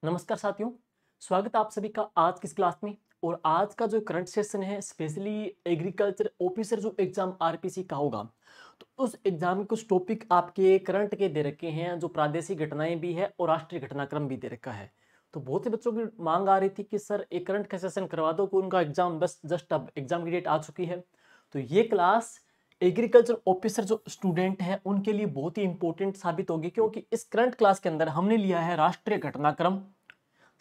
नमस्कार साथियों, स्वागत है आप सभी का आज की इस क्लास में। और आज का जो करंट सेशन है स्पेशली एग्रीकल्चर ऑफिसर जो एग्जाम आरपीसी का होगा, तो उस एग्जाम में कुछ टॉपिक आपके करंट के दे रखे हैं, जो प्रादेशिक घटनाएं भी है और राष्ट्रीय घटनाक्रम भी दे रखा है। तो बहुत से बच्चों की मांग आ रही थी कि सर एक करंट का सेशन करवा दो, कि उनका एग्जाम बस जस्ट अब एग्जाम की डेट आ चुकी है। तो ये क्लास एग्रीकल्चर ऑफिसर जो स्टूडेंट हैं उनके लिए बहुत ही इंपॉर्टेंट साबित होगी, क्योंकि इस करंट क्लास के अंदर हमने लिया है राष्ट्रीय घटनाक्रम,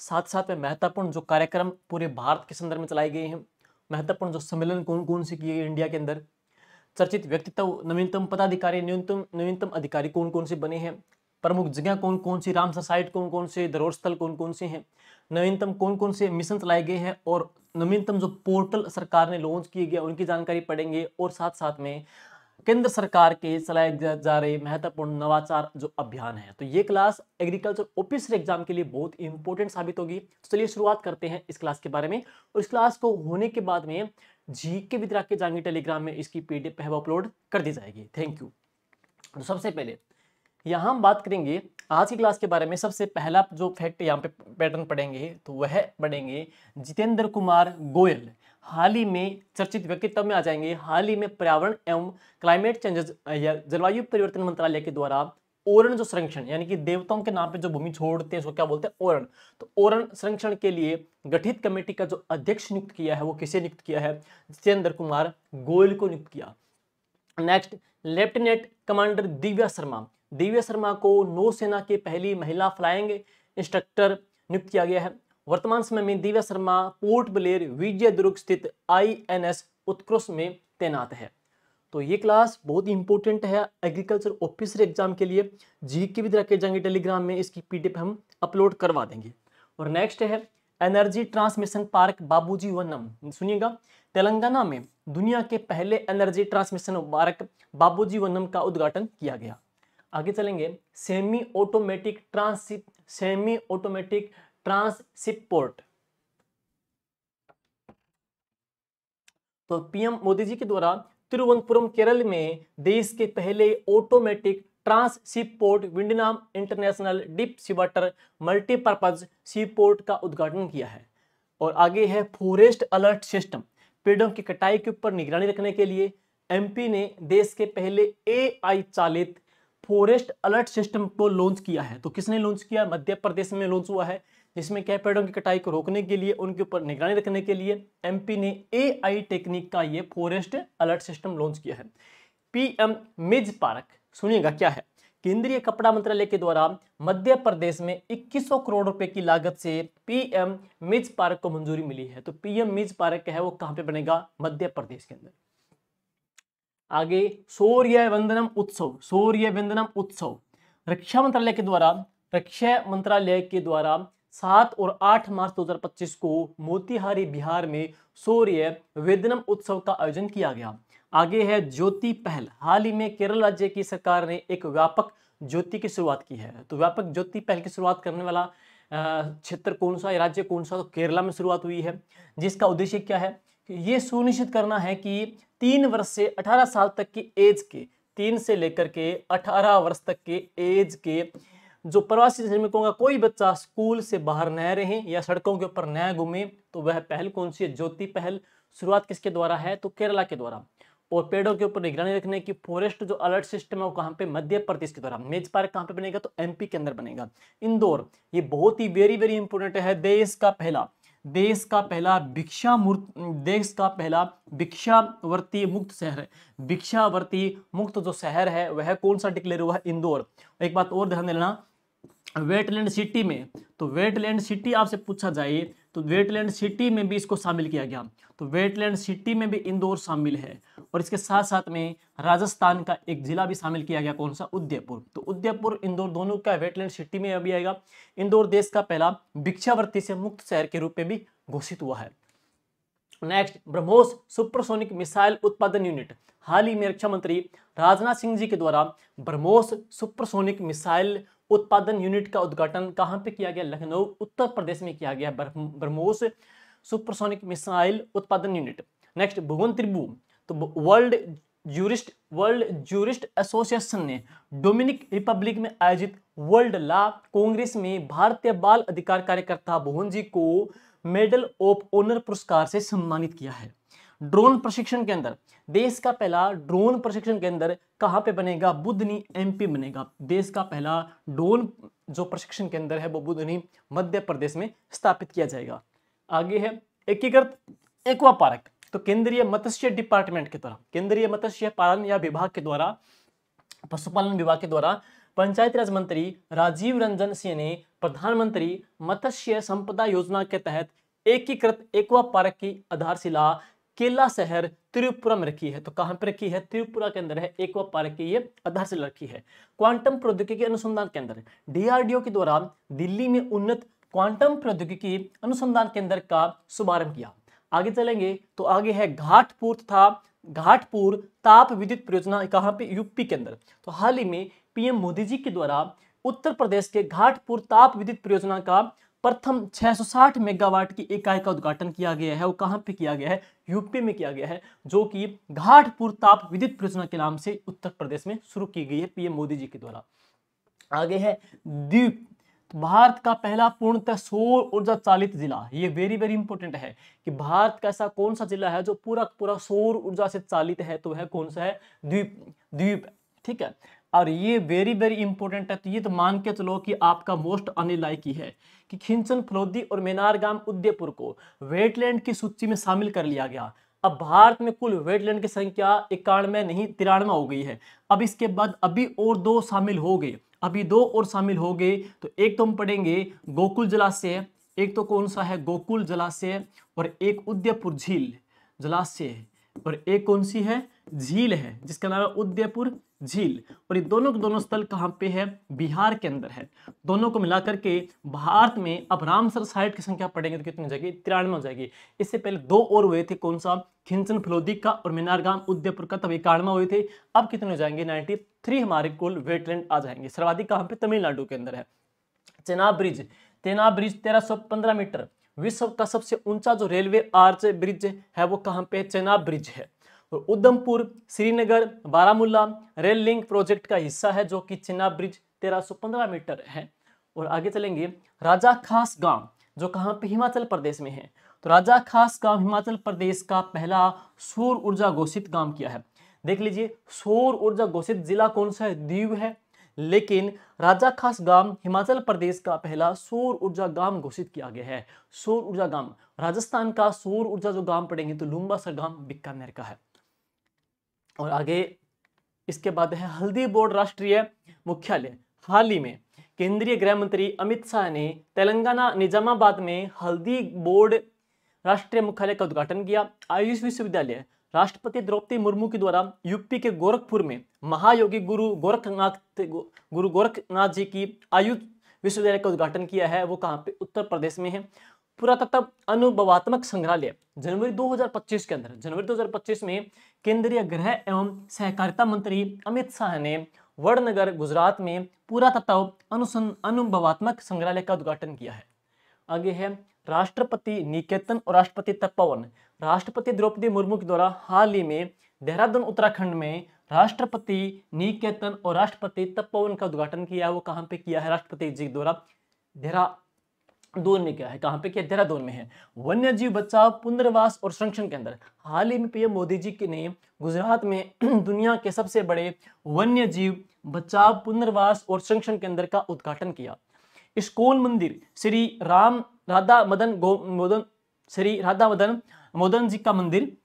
साथ साथ में महत्वपूर्ण जो कार्यक्रम पूरे भारत के संदर्भ में चलाए गए हैं, महत्वपूर्ण जो सम्मेलन कौन कौन से किए गए इंडिया के अंदर, चर्चित व्यक्तित्व, नवीनतम पदाधिकारी, न्यूनतम नवीनतम अधिकारी कौन कौन से बने हैं, प्रमुख जगह कौन कौन सी, रामसर साइट कौन कौन से, धरोहर स्थल कौन कौन से हैं, नवीनतम कौन कौन से मिशन चलाए गए हैं, और नवीनतम जो पोर्टल सरकार ने लॉन्च किए गए उनकी जानकारी पढ़ेंगे। और साथ साथ में केंद्र सरकार के चलाए जा रहे महत्वपूर्ण नवाचार जो अभियान है। तो ये क्लास एग्रीकल्चर ऑफिसर एग्जाम के लिए बहुत इंपॉर्टेंट साबित होगी। तो चलिए शुरुआत करते हैं इस क्लास के बारे में। और इस क्लास को होने के बाद में जीके विद राकेश जांगी टेलीग्राम में इसकी पीडीएफ है वो अपलोड कर दी जाएगी। Thank you. तो सबसे पहले यहाँ हम बात करेंगे आज की क्लास के बारे में। सबसे पहला जो फैक्ट यहाँ पे पैटर्न पढ़ेंगे तो वह पढ़ेंगे जितेंद्र कुमार गोयल हाल ही में चर्चित व्यक्तित्व में आ जाएंगे। हाल ही में पर्यावरण एवं क्लाइमेट चेंजेस या जलवायु परिवर्तन मंत्रालय के द्वारा ओरण जो संरक्षण, यानी कि देवताओं के नाम पे जो भूमि छोड़ते हैं उसको क्या बोलते हैं, ओरण। तो ओरण संरक्षण के लिए गठित कमेटी का जो अध्यक्ष नियुक्त किया है वो किसे नियुक्त किया है, जितेंद्र कुमार गोयल को नियुक्त किया। Next, lieutenant commander Divya Sharma, Divya Sharma को नौसेना की पहली महिला फ्लाइंग इंस्ट्रक्टर नियुक्त किया गया है। वर्तमान समय में दिव्या शर्मा पोर्ट ब्लेयर विजयदुर्ग स्थित आईएनएस उत्कृष्ट में तैनात है। तो ये क्लास बहुत इंपॉर्टेंट है एग्रीकल्चर ऑफिसर एग्जाम के लिए। जीके विद राकेश जांगी टेलीग्राम में इसकी पीडीएफ हम अपलोड करवा देंगे। और नेक्स्ट है एनर्जी ट्रांसमिशन पार्क बाबूजी वनम। सुनिएगा, तेलंगाना में दुनिया के पहले एनर्जी ट्रांसमिशन पार्क बाबूजी वनम का उद्घाटन किया गया। आगे चलेंगे, सेमी ऑटोमेटिक ट्रांसशिपपोर्ट। तो पीएम मोदी जी के द्वारा तिरुवनंतपुरम केरल में देश के पहले automatic transshipment Vizhinjam international deep sea water multipurpose seaport का उद्घाटन किया है। और आगे है फॉरेस्ट अलर्ट सिस्टम, पेड़ों की कटाई के ऊपर निगरानी रखने के लिए एमपी ने देश के पहले एआई चालित फॉरेस्ट अलर्ट सिस्टम को लॉन्च किया है। तो किसने लॉन्च किया, मध्य प्रदेश में लॉन्च हुआ है, जिसमें क्या पेड़ों की कटाई को रोकने के लिए, उनके ऊपर निगरानी रखने के लिए एमपी ने एआई टेक्निक का ये फॉरेस्ट अलर्ट सिस्टम लॉन्च किया है। पीएम मिज पार्क, सुनिएगा क्या है, केंद्रीय कपड़ा मंत्रालय के द्वारा मध्य प्रदेश में 2100 करोड़ रुपए की लागत से पीएम मिज पार्क को मंजूरी मिली है। तो पीएम मिज पार्क है वो कहां पे बनेगा, मध्य प्रदेश के अंदर। आगे शौर्य वंदनम उत्सव, शौर्य वंदनम उत्सव रक्षा मंत्रालय के द्वारा 7 और 8 मार्च 2025 को मोतिहारी बिहार में शौर्य वेदनम उत्सव का आयोजन किया गया। आगे है ज्योति पहल, हाल ही में केरल राज्य की सरकार ने एक व्यापक ज्योति की शुरुआत की है। तो व्यापक ज्योति पहल की शुरुआत करने वाला क्षेत्र कौन सा, राज्य कौन सा, तो केरला में शुरुआत हुई है, जिसका उद्देश्य क्या है कि ये सुनिश्चित करना है कि 3 वर्ष से 18 साल तक की एज के, 3 से लेकर के 18 वर्ष तक के एज के जो प्रवासी श्रमिकों का कोई बच्चा स्कूल से बाहर न रहे या सड़कों के ऊपर न घूमे। तो वह पहल कौन सी है, ज्योति पहल। शुरुआत किसके द्वारा है, तो केरला के द्वारा। और पेड़ों के ऊपर निगरानी रखने की फॉरेस्ट जो अलर्ट सिस्टम है वो कहाँ पे, मध्य प्रदेश के द्वारा। मेज पार्क कहाँ पे बनेगा, तो एमपी के अंदर बनेगा, इंदौर। ये बहुत ही वेरी वेरी इंपोर्टेंट है। देश का पहला भिक्षावर्ती मुक्त शहर है, भिक्षावर्ती मुक्त जो शहर है वह कौन सा डिक्लेयर हुआ है, इंदौर। एक बात और ध्यान देना, वेटलैंड सिटी में, तो वेटलैंड सिटी आपसे पूछा जाए तो वेटलैंड सिटी में भी इसको शामिल किया गया। तो वेटलैंड सिटी में भी इंदौर शामिल है। और इसके साथ साथ में राजस्थान का एक जिला भी शामिल किया गया, कौन सा, उदयपुर। तो उदयपुर इंदौर दोनों का वेटलैंड सिटी में अभी आएगा। इंदौर देश का पहला भिक्षावृत्ति से मुक्त शहर के रूप में भी घोषित हुआ है। नेक्स्ट, ब्रह्मोस सुपरसोनिक मिसाइल उत्पादन यूनिट, हाल ही में रक्षा मंत्री राजनाथ सिंह जी के द्वारा ब्रह्मोस सुपरसोनिक मिसाइल उत्पादन यूनिट का उद्घाटन कहां पे किया गया, लखनऊ उत्तर प्रदेश में किया गया, ब्रह्मोस सुपरसोनिक मिसाइल उत्पादन यूनिट। नेक्स्ट, भुवन त्रिभु, तो वर्ल्ड ज्यूरिस्ट एसोसिएशन ने डोमिनिक रिपब्लिक में आयोजित वर्ल्ड लॉ कांग्रेस में भारतीय बाल अधिकार कार्यकर्ता मोहन जी को मेडल ऑफ ऑनर पुरस्कार से सम्मानित किया है। ड्रोन प्रशिक्षण केंद्र, देश का पहला ड्रोन प्रशिक्षण केंद्र कहां पे बनेगा? बुधनी एमपी बनेगा। देश का पहला ड्रोन जो प्रशिक्षण केंद्र है वो बुधनी मध्य प्रदेश में स्थापित किया जाएगा। आगे है एकीकृत एक्वा पार्क। तो केंद्रीय मत्स्य डिपार्टमेंट के द्वारा, केंद्रीय मत्स्य पालन या विभाग के द्वारा, पशुपालन विभाग के द्वारा पंचायती राज मंत्री राजीव रंजन सिंह ने प्रधानमंत्री मत्स्य संपदा योजना के तहत एकीकृत एक्वा पार्क की आधारशिला केला शहर त्रिपुरा में रखी है। तो कहां पर रखी है? त्रिपुरा के अंदर है एक्वा पार्क की ये आधारशिला रखी है। क्वांटम प्रौद्योगिकी अनुसंधान केंद्र, डीआरडीओ के द्वारा दिल्ली में उन्नत क्वांटम प्रौद्योगिकी अनुसंधान केंद्र का शुभारंभ किया। आगे चलेंगे तो आगे है घाटपुर ताप विद्युत परियोजना, कहां पे? यूपी के अंदर। तो हाल ही में पीएम मोदी जी के द्वारा उत्तर प्रदेश के घाटपुर ताप विद्युत परियोजना का प्रथम 660 मेगावाट की इकाई का उद्घाटन किया गया है। वो कहां पे किया गया है? यूपी में किया गया है, जो कि घाटपुर ताप विद्युत परियोजना के नाम से उत्तर प्रदेश में शुरू की गई है पीएम मोदी जी के द्वारा। आगे है द्वीप, भारत का पहला पूर्णतः सौर ऊर्जा चालित जिला। ये वेरी वेरी इंपॉर्टेंट है कि भारत का ऐसा कौन सा जिला है जो पूरा पूरा सौर ऊर्जा से चालित है? तो है कौन सा है? द्वीप। ठीक है, और ये वेरी वेरी इंपॉर्टेंट है। तो ये तो मान के चलो कि आपका मोस्ट आने लायक ही है कि खिंचन फलोदी और मेनारगाम उदयपुर को वेटलैंड की सूची में शामिल कर लिया गया। अब भारत में कुल वेटलैंड की संख्या 91 नहीं 93 हो गई है। अब इसके बाद अभी और 2 शामिल हो गए, अभी 2 और शामिल हो गए। तो एक तो हम पढ़ेंगे गोकुल जलाशय, एक तो कौन सा है? गोकुल जलाशय, और एक उदयपुर झील जलाशय, और एक कौन सी है? झील है जिसका नाम है उदयपुर झील। और ये दोनों के दोनों स्थल कहां पे है? बिहार के अंदर है। दोनों को मिलाकर के भारत में अब रामसर साइट की संख्या पढ़ेंगे तो कितनी हो जाएगी? 93 हो जाएगी। इससे पहले 2 और हुए थे, कौन सा? खिंचन फलोदी का और मेनारगाम उदयपुर का, तब 91 हुए थे। अब कितने हो जाएंगे? 93 हमारे कुल वेटलैंड आ जाएंगे। सर्वाधिक कहां पे? तमिलनाडु के अंदर है। चेनाब ब्रिज 1315 मीटर, विश्व का सबसे ऊंचा जो रेलवे आर्च ब्रिज है वो कहां पे? चेनाब ब्रिज है। और Udhampur Srinagar Baramulla rail link project का हिस्सा है, जो कि चेनाब ब्रिज 1315 मीटर है। और आगे चलेंगे राजा खास गांव, जो कहां पे? हिमाचल प्रदेश में है। तो राजा खास गांव हिमाचल प्रदेश का पहला सौर ऊर्जा घोषित गांव किया है। देख लीजिए, सौर ऊर्जा घोषित जिला कौन सा है? दीव है। लेकिन राजा खास गांव हिमाचल प्रदेश का पहला सौर ऊर्जा गांव घोषित किया गया है। सौर ऊर्जा गांव, राजस्थान का सौर ऊर्जा जो गांव पड़ेंगे तो लुम्बासर गांव बीकानेर का है। और आगे इसके बाद है हल्दी बोर्ड राष्ट्रीय मुख्यालय। हाल ही में केंद्रीय गृह मंत्री अमित शाह ने तेलंगाना निजामाबाद में हल्दी बोर्ड राष्ट्रीय मुख्यालय का उद्घाटन किया। आयुष विश्वविद्यालय, राष्ट्रपति द्रौपदी मुर्मू के द्वारा यूपी के गोरखपुर में महायोगी गुरु गोरखनाथ जी की आयुष विश्वविद्यालय का उद्घाटन किया है। वो कहाँ पे? उत्तर प्रदेश में है। पुरातत्व अनुभवात्मक संग्रहालय जनवरी 2025 के अंदर, जनवरी 2025 में केंद्रीय गृह एवं सहकारिता मंत्री अमित शाह ने वडनगर गुजरात में पुरातत्व अनुभवात्मक संग्रहालय का उद्घाटन किया है। आगे है राष्ट्रपति निकेतन और राष्ट्रपति तपोवन। राष्ट्रपति द्रौपदी मुर्मू के द्वारा हाल ही में देहरादून उत्तराखंड में राष्ट्रपति निकेतन और राष्ट्रपति तपोवन का उद्घाटन किया है। वो कहाँ पे किया है? राष्ट्रपति जी द्वारा देहरादून में किया है। कहाँ पे किया? देहरादून में है। वन्य जीव बचाव पुनर्वास और संरक्षण केंद्र, हाल ही में पीएम मोदी जी ने गुजरात में दुनिया के सबसे बड़े वन्य जीव बचाव पुनर्वास और संरक्षण केंद्र का उद्घाटन किया। इस्कॉन मंदिर श्री राधा मदन मोदन जी का मंदिर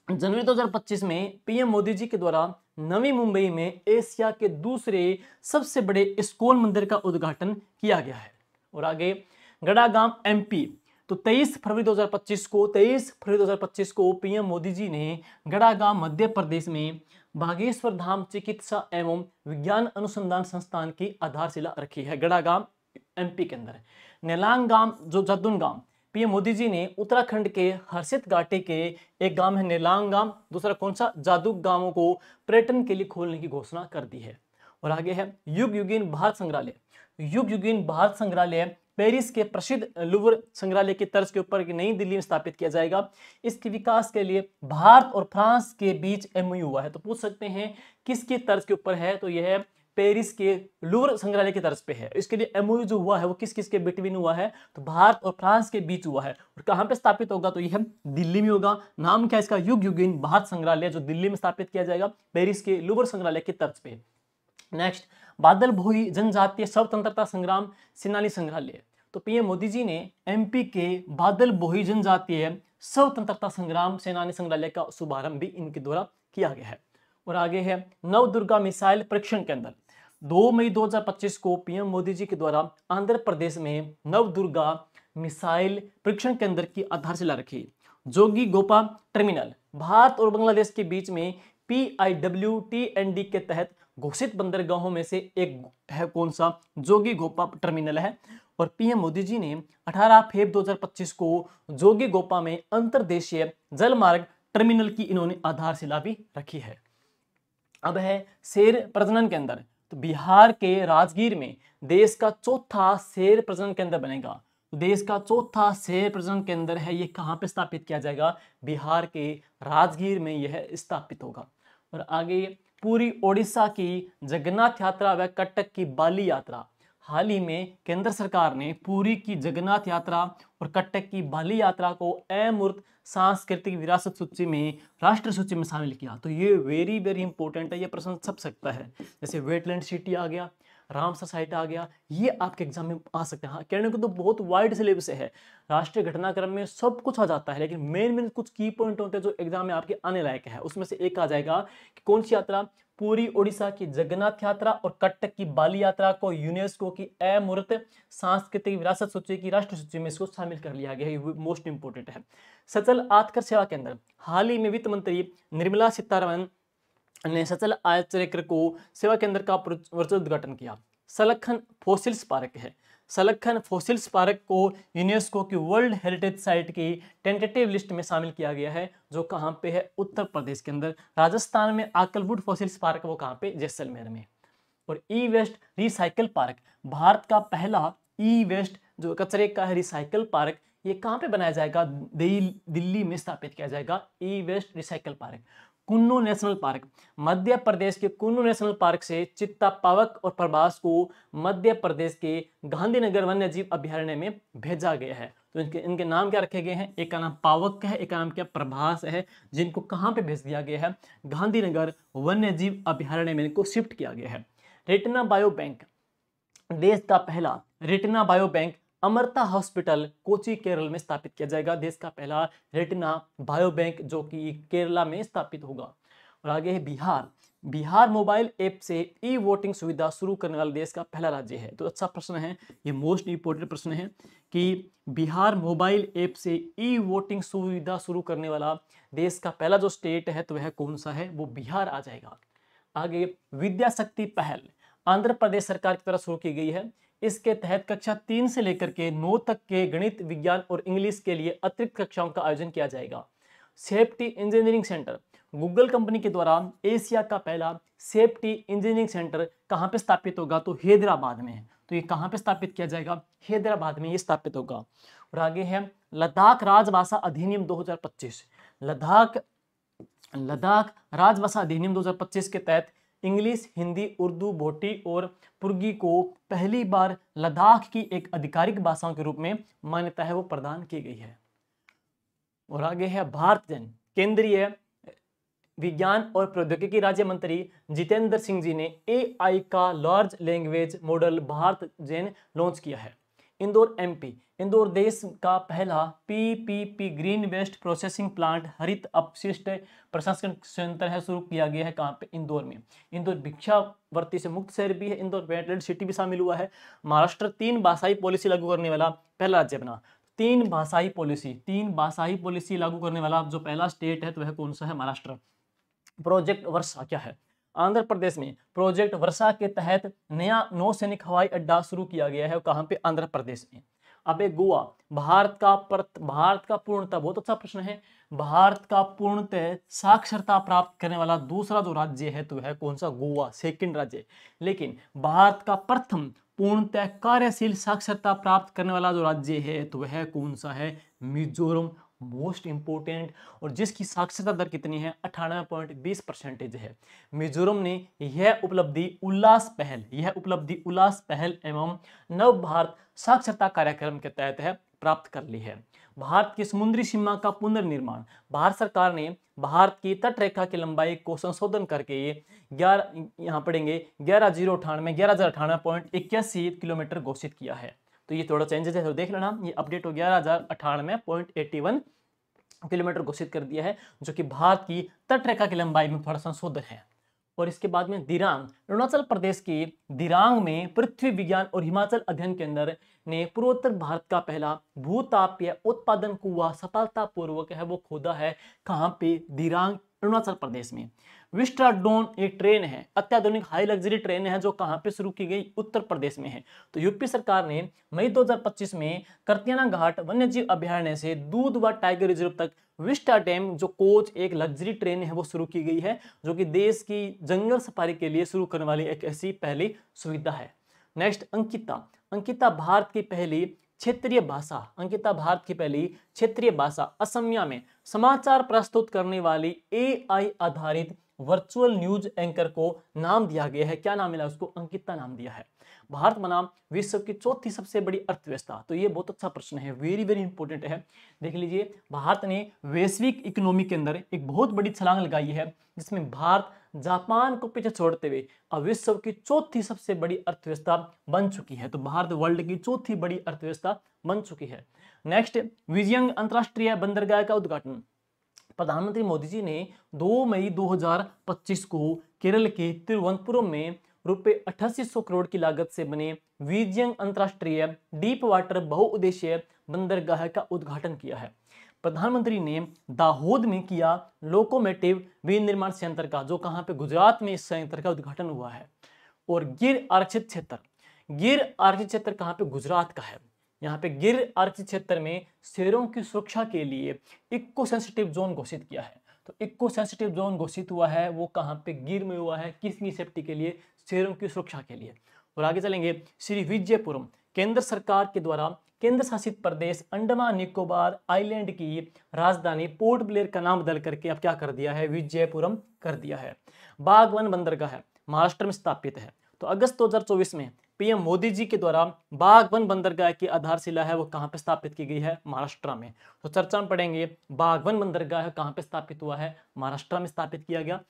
जनवरी 2025 में पीएम मोदी जी के द्वारा नवी मुंबई में एशिया के दूसरे सबसे बड़े इस्कॉन मंदिर का उद्घाटन किया गया है। और आगे गड़ागांव एमपी, तो 23 फरवरी 2025 को पीएम मोदी जी ने गड़ागांव मध्य प्रदेश में बागेश्वर धाम चिकित्सा एवं विज्ञान अनुसंधान संस्थान की आधारशिला रखी है। गड़ागांव एमपी के अंदर। नेलांग गांव जो जद्दुन गांव, पीएम मोदी जी ने उत्तराखंड के हर्षित घाटी के एक गांव है नेलांग गांव, दूसरा कौन सा? जादू गांवों को पर्यटन के लिए खोलने की घोषणा कर दी है। और आगे है युग युगीन भारत संग्रहालय। युग युगीन भारत संग्रहालय पेरिस के प्रसिद्ध लूवर संग्रहालय की तर्ज के ऊपर नई दिल्ली में स्थापित किया जाएगा। इसके विकास के लिए भारत और फ्रांस के बीच एमओयू हुआ है। तो पूछ सकते हैं किसकी तर्ज के ऊपर है, तो यह पेरिस के लूवर संग्रहालय की तर्ज पे है। इसके लिए एमओयू जो हुआ है वो किस किस के बिटवीन हुआ है, तो भारत और फ्रांस के बीच हुआ है। और कहां पे स्थापित होगा, तो यह दिल्ली में होगा। नाम क्या है इसका, युग युगीन भारत संग्रहालय, जो दिल्ली में स्थापित किया जाएगा पेरिस के लूवर संग्रहालय की तर्ज पे। नेक्स्ट, बादल भोई जनजातीय स्वतंत्रता संग्राम सेनानी संग्रहालय। तो पीएम मोदी जी ने एमपी के बादल भोई जनजातीय स्वतंत्रता संग्राम सेनानी संग्रहालय का शुभारंभ भी इनके द्वारा किया गया है। और आगे है नवदुर्गा मिसाइल परीक्षण केंद्र। 2 मई 2025 को पीएम मोदी जी के द्वारा आंध्र प्रदेश में नवदुर्गा मिसाइल परीक्षण केंद्र की आधारशिला रखी। जोगी गोपा टर्मिनल भारत और बांग्लादेश के बीच में PIWTND के तहत घोषित बंदरगाहों में से एक है। कौन सा, जोगी गोपा टर्मिनल है। और पीएम मोदी जी ने 18 फरवरी 2025 को जोगी गोपा में अंतर्देशीय जलमार्ग टर्मिनल की इन्होंने आधारशिला भी रखी है। अब है शेर प्रजनन केंद्र। तो बिहार के राजगीर में देश का चौथा शेर प्रजनन केंद्र बनेगा। देश का चौथा शेर प्रजनन केंद्र है, ये कहाँ पे स्थापित किया जाएगा, बिहार के राजगीर में यह स्थापित होगा। और आगे पूरी ओडिशा की जगन्नाथ यात्रा व कटक की बाली यात्रा। हाल ही में केंद्र सरकार ने पूरी की जगन्नाथ यात्रा और कटक की बाली यात्रा को अमूर्त सांस्कृतिक विरासत सूची में, राष्ट्र सूची में शामिल किया। तो ये वेरी वेरी इंपॉर्टेंट है, ये प्रश्न छप सकता है। जैसे वेटलैंड सिटी आ गया, रामसर साइट आ गया, ये आपके एग्जाम में आ सकते हैं। हाँ, कहने को तो बहुत वाइड सिलेबस है, राष्ट्रीय घटनाक्रम में सब कुछ आ जाता है, लेकिन मेन कुछ की पॉइंट होते हैं जो एग्जाम में आपके आने लायक है। उसमें से एक आ जाएगा कि कौन सी यात्रा, पूरी ओडिशा की जगन्नाथ यात्रा और कटक की बाली यात्रा को यूनेस्को की अमूर्त सांस्कृतिक विरासत सूची की राष्ट्र सूची में इसको शामिल कर लिया गया है। ये मोस्ट इंपोर्टेंट है। सचल आयकर सेवा केंद्र। हाल ही में वित्त मंत्री निर्मला सीतारमण ने सचल आयकर को सेवा केंद्र का वर्चुअल उद्घाटन किया। सलखन फॉसिल्स पार्क है। सलखन फॉसिल्स पार्क को यूनेस्को की वर्ल्ड हेरिटेज साइट की टेंटेटिव लिस्ट में शामिल किया गया है, जो कहाँ पे है, उत्तर प्रदेश के अंदर। राजस्थान में आकलवुड फॉसिल्स पार्क, वो कहाँ पे, जैसलमेर में। और ई वेस्ट रिसाइकल पार्क, भारत का पहला ई वेस्ट जो कचरे का है रिसाइकल पार्क, ये कहाँ पे बनाया जाएगा, दिल्ली में स्थापित किया जाएगा e waste recycle park. Kuno national park, Madhya Pradesh के कुन्नू नेशनल पार्क से चित्ता पावक और प्रभास को मध्य प्रदेश के गांधीनगर वन्यजीव अभयारण्य में भेजा गया है। तो इनके नाम क्या रखे गए हैं, एक का नाम पावक है, एक का नाम क्या, प्रभास है, जिनको कहाँ पे भेज दिया गया है, गांधीनगर वन्यजीव अभयारण्य में इनको शिफ्ट किया गया है। रेटिना बायो बैंक, देश का पहला retina bio bank Amrita hospital Kochi Kerala में स्थापित किया जाएगा। देश का पहला रेटिना बायो बैंक जो कि केरला में स्थापित होगा। और आगे है बिहार। बिहार मोबाइल ऐप से ई वोटिंग सुविधा शुरू करने वाला देश का पहला राज्य है। तो अच्छा प्रश्न है, ये मोस्ट इंपोर्टेंट प्रश्न है कि बिहार मोबाइल ऐप से ई वोटिंग सुविधा शुरू करने वाला देश का पहला जो स्टेट है तो वह कौन सा है, वो बिहार आ जाएगा। आगे विद्या शक्ति पहल आंध्र प्रदेश सरकार की तरफ शुरू की गई है। इसके तहत कक्षा 3 से लेकर के 9 तक के गणित, विज्ञान और इंग्लिश के लिए अतिरिक्त कक्षाओं का आयोजन किया जाएगा। Safety engineering centre, Google company के द्वारा एशिया का पहला सेफ्टी इंजीनियरिंग सेंटर कहाँ पे स्थापित होगा, तो हैदराबाद में। तो ये कहाँ पे स्थापित किया जाएगा, हैदराबाद में ये स्थापित होगा। और आगे है लद्दाख राजभाषा अधिनियम 2025। लद्दाख राजभाषा अधिनियम 2025 के तहत इंग्लिश, हिंदी, उर्दू, भोटी और पुर्गी को पहली बार लद्दाख की एक आधिकारिक भाषाओं के रूप में मान्यता है वो प्रदान की गई है। और आगे है भारत जैन, केंद्रीय विज्ञान और प्रौद्योगिकी राज्य मंत्री जितेंद्र सिंह जी ने AI का large language model BharatGen launch किया है। इंदौर MP, इंदौर देश का पहला PPP green waste processing plant हरित अपशिष्ट प्रसंस्करण संयंत्र है, शुरू किया गया है कहाँ पे, इंदौर में। इंदौर भिक्षावृत्ति से मुक्त शहर भी है, इंदौर वेटलैंड सिटी भी शामिल हुआ है। महाराष्ट्र 3 भाषाई पॉलिसी लागू करने वाला पहला राज्य बना। 3 भाषाई पॉलिसी लागू करने वाला जो पहला स्टेट है तो वह कौन सा है, महाराष्ट्र। प्रोजेक्ट वर्षा क्या है, आंध्र प्रदेश में प्रोजेक्ट वर्षा के तहत नया नौसैनिक हवाई अड्डा शुरू किया गया है, कहाँ पे, आंध्र प्रदेश में। अब एक गोवा, भारत का पूर्णतः, बहुत अच्छा प्रश्न है, भारत का पूर्णतः साक्षरता प्राप्त करने वाला दूसरा जो राज्य है तो वह कौन सा, गोवा, सेकंड राज्य। लेकिन भारत का प्रथम पूर्णतः कार्यशील साक्षरता प्राप्त करने वाला जो राज्य है तो वह कौन सा है? Mizoram, most important. और जिसकी साक्षरता दर कितनी है? 98.20% है। मिजोरम ने यह उपलब्धि उल्लास पहल एवं नव भारत साक्षरता कार्यक्रम के तहत है प्राप्त कर ली है। भारत की समुद्री सीमा का पुनर्निर्माण, भारत सरकार ने भारत की तट रेखा की लंबाई को संशोधन करके ये 11,098.81 किलोमीटर घोषित किया है। तो ये थोड़ा चेंजेस है, तो देख लेना, ये अपडेट हो 11,098.81 किलोमीटर घोषित कर दिया है, जो कि भारत की तट रेखा की लंबाई में थोड़ा संशोधन है। और इसके बाद में दिरांग, अरुणाचल प्रदेश के दिरांग में पृथ्वी विज्ञान और हिमाचल अध्ययन केंद्र ने पूर्वोत्तर भारत का पहला भूतापीय उत्पादन कुआं सफलतापूर्वक है वो खोदा है। कहां पे? दिरांग, अरुणाचल प्रदेश में। विस्टाडोम एक ट्रेन है, अत्याधुनिक हाई लग्जरी ट्रेन है, जो कहां पे शुरू की गई? उत्तर प्रदेश में है। तो यूपी सरकार ने मई 2025 में कर्तियाना घाट वन्यजीव अभयारण्य से दूधवा टाइगर रिजर्व तक विस्टाडोम जो कोच एक लग्जरी ट्रेन है वो शुरू की गई है, जो कि देश की जंगल सफारी के लिए शुरू करने वाली एक ऐसी पहली सुविधा है। नेक्स्ट, अंकिता भारत की पहली क्षेत्रीय भाषा असमिया में समाचार प्रस्तुत करने वाली एआई आधारित वर्चुअल न्यूज एंकर को नाम दिया गया है। क्या नाम मिला उसको? अंकिता नाम दिया है। भारत बना विश्व की चौथी सबसे बड़ी अर्थव्यवस्था। तो ये बहुत अच्छा प्रश्न है, वेरी वेरी इंपॉर्टेंट है। देख लीजिए, भारत ने वैश्विक इकोनॉमी के अंदर एक बहुत बड़ी छलांग लगाई है, जिसमें भारत जापान को पीछे छोड़ते हुए अब विश्व की चौथी सबसे बड़ी अर्थव्यवस्था बन चुकी है। तो भारत वर्ल्ड की चौथी बड़ी अर्थव्यवस्था बन चुकी है। नेक्स्ट, विजयंग अंतरराष्ट्रीय बंदरगाह का उद्घाटन। प्रधानमंत्री मोदी जी ने 2 मई 2025 को केरल के तिरुवनंतपुरम में रुपए 8800 करोड़ की लागत से बने विजयंग अंतरराष्ट्रीय डीप वाटर बहुउद्देशीय बंदरगाह का उद्घाटन किया है। प्रधानमंत्री ने दाहोद में किया लोकोमोटिव विनिर्माण संयंत्र का, जो कहां पे? गुजरात में इस संयंत्र का उद्घाटन हुआ है। और गिर आरक्षित क्षेत्र कहां पे? गुजरात का है। यहाँ पे गिर आरक्षित क्षेत्र में शेरों की सुरक्षा के लिए इको सेंसिटिव जोन घोषित किया है। तो इको सेंसिटिव जोन घोषित हुआ है वो कहां पे? गिर में हुआ है। किसकी सेफ्टी के लिए? शेरों की सुरक्षा के लिए। और आगे चलेंगे, श्री विजयपुरम, केंद्र सरकार के द्वारा केंद्र शासित प्रदेश अंडमान निकोबार आइलैंड की राजधानी पोर्ट ब्लेयर का नाम बदल करके अब क्या कर दिया है? विजयपुरम कर दिया है। बागवान बंदरगाह महाराष्ट्र में स्थापित है। तो अगस्त 2024 में पीएम मोदी जी के द्वारा बागवान बंदरगाह की आधारशिला है वो कहां पे स्थापित की गई है? महाराष्ट्र में। तो चर्चा में पढ़ेंगे, बागवान बंदरगाह कहां पे स्थापित हुआ है? महाराष्ट्र में स्थापित किया गया।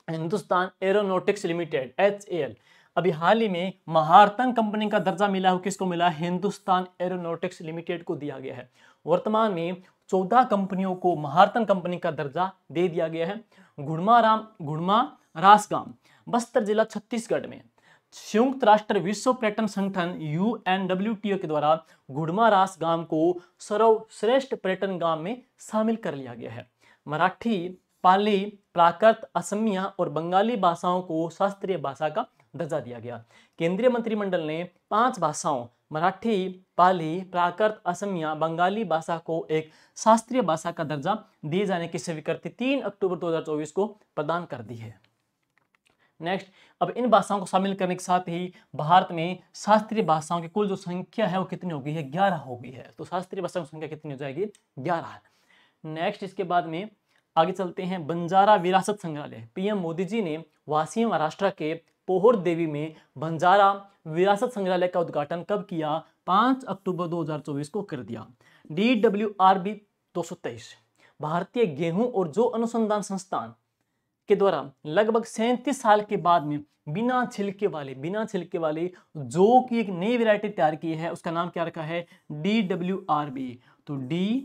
हिंदुस्तान एरोनॉटिक्स लिमिटेड HAL, अभी हाल ही में महारतन कंपनी का दर्जा मिला है, किसको मिला? हिंदुस्तान एरोनॉटिक्स लिमिटेड को दिया गया है। वर्तमान में 14 कंपनियों को महारतन कंपनी का दर्जा दे दिया गया है। गुड़मा रासगाम, बस्तर जिला, छत्तीसगढ़ में संयुक्त राष्ट्र विश्व पर्यटन संगठन UNWTO के द्वारा गुड़मा रास गांव को सर्वश्रेष्ठ पर्यटन गांव में शामिल कर लिया गया है। मराठी, पाली, प्राकृत, असमिया और बंगाली भाषाओं को शास्त्रीय भाषा का दर्जा दिया गया। केंद्रीय मंत्रिमंडल ने 5 भाषाओं मराठी, पाली, प्राकृत, असमिया, बंगाली भाषा को एक शास्त्रीय भाषा का दर्जा दिए जाने की स्वीकृति 3 अक्टूबर 2024 को प्रदान कर दी है। नेक्स्ट, अब इन भाषाओं को शामिल करने के साथ ही भारत में शास्त्रीय भाषाओं की कुल जो संख्या है वो कितनी हो गई है? 11 हो गई है। तो शास्त्रीय भाषाओं की संख्या कितनी हो जाएगी? 11। नेक्स्ट, इसके बाद में आगे चलते हैं, बंजारा विरासत संग्रहालय। पीएम मोदी जी ने वासी महाराष्ट्र के पोहर देवी में बंजारा विरासत संग्रहालय का उद्घाटन कब किया? 5 अक्टूबर 2024 को कर दिया। DWRB 223 भारतीय गेहूं और जौ अनुसंधान संस्थान के द्वारा लगभग 37 साल के बाद में बिना छिलके वाली जौ की एक नई वैरायटी तैयार की है, उसका नाम क्या रखा है? DWRB। तो DWRB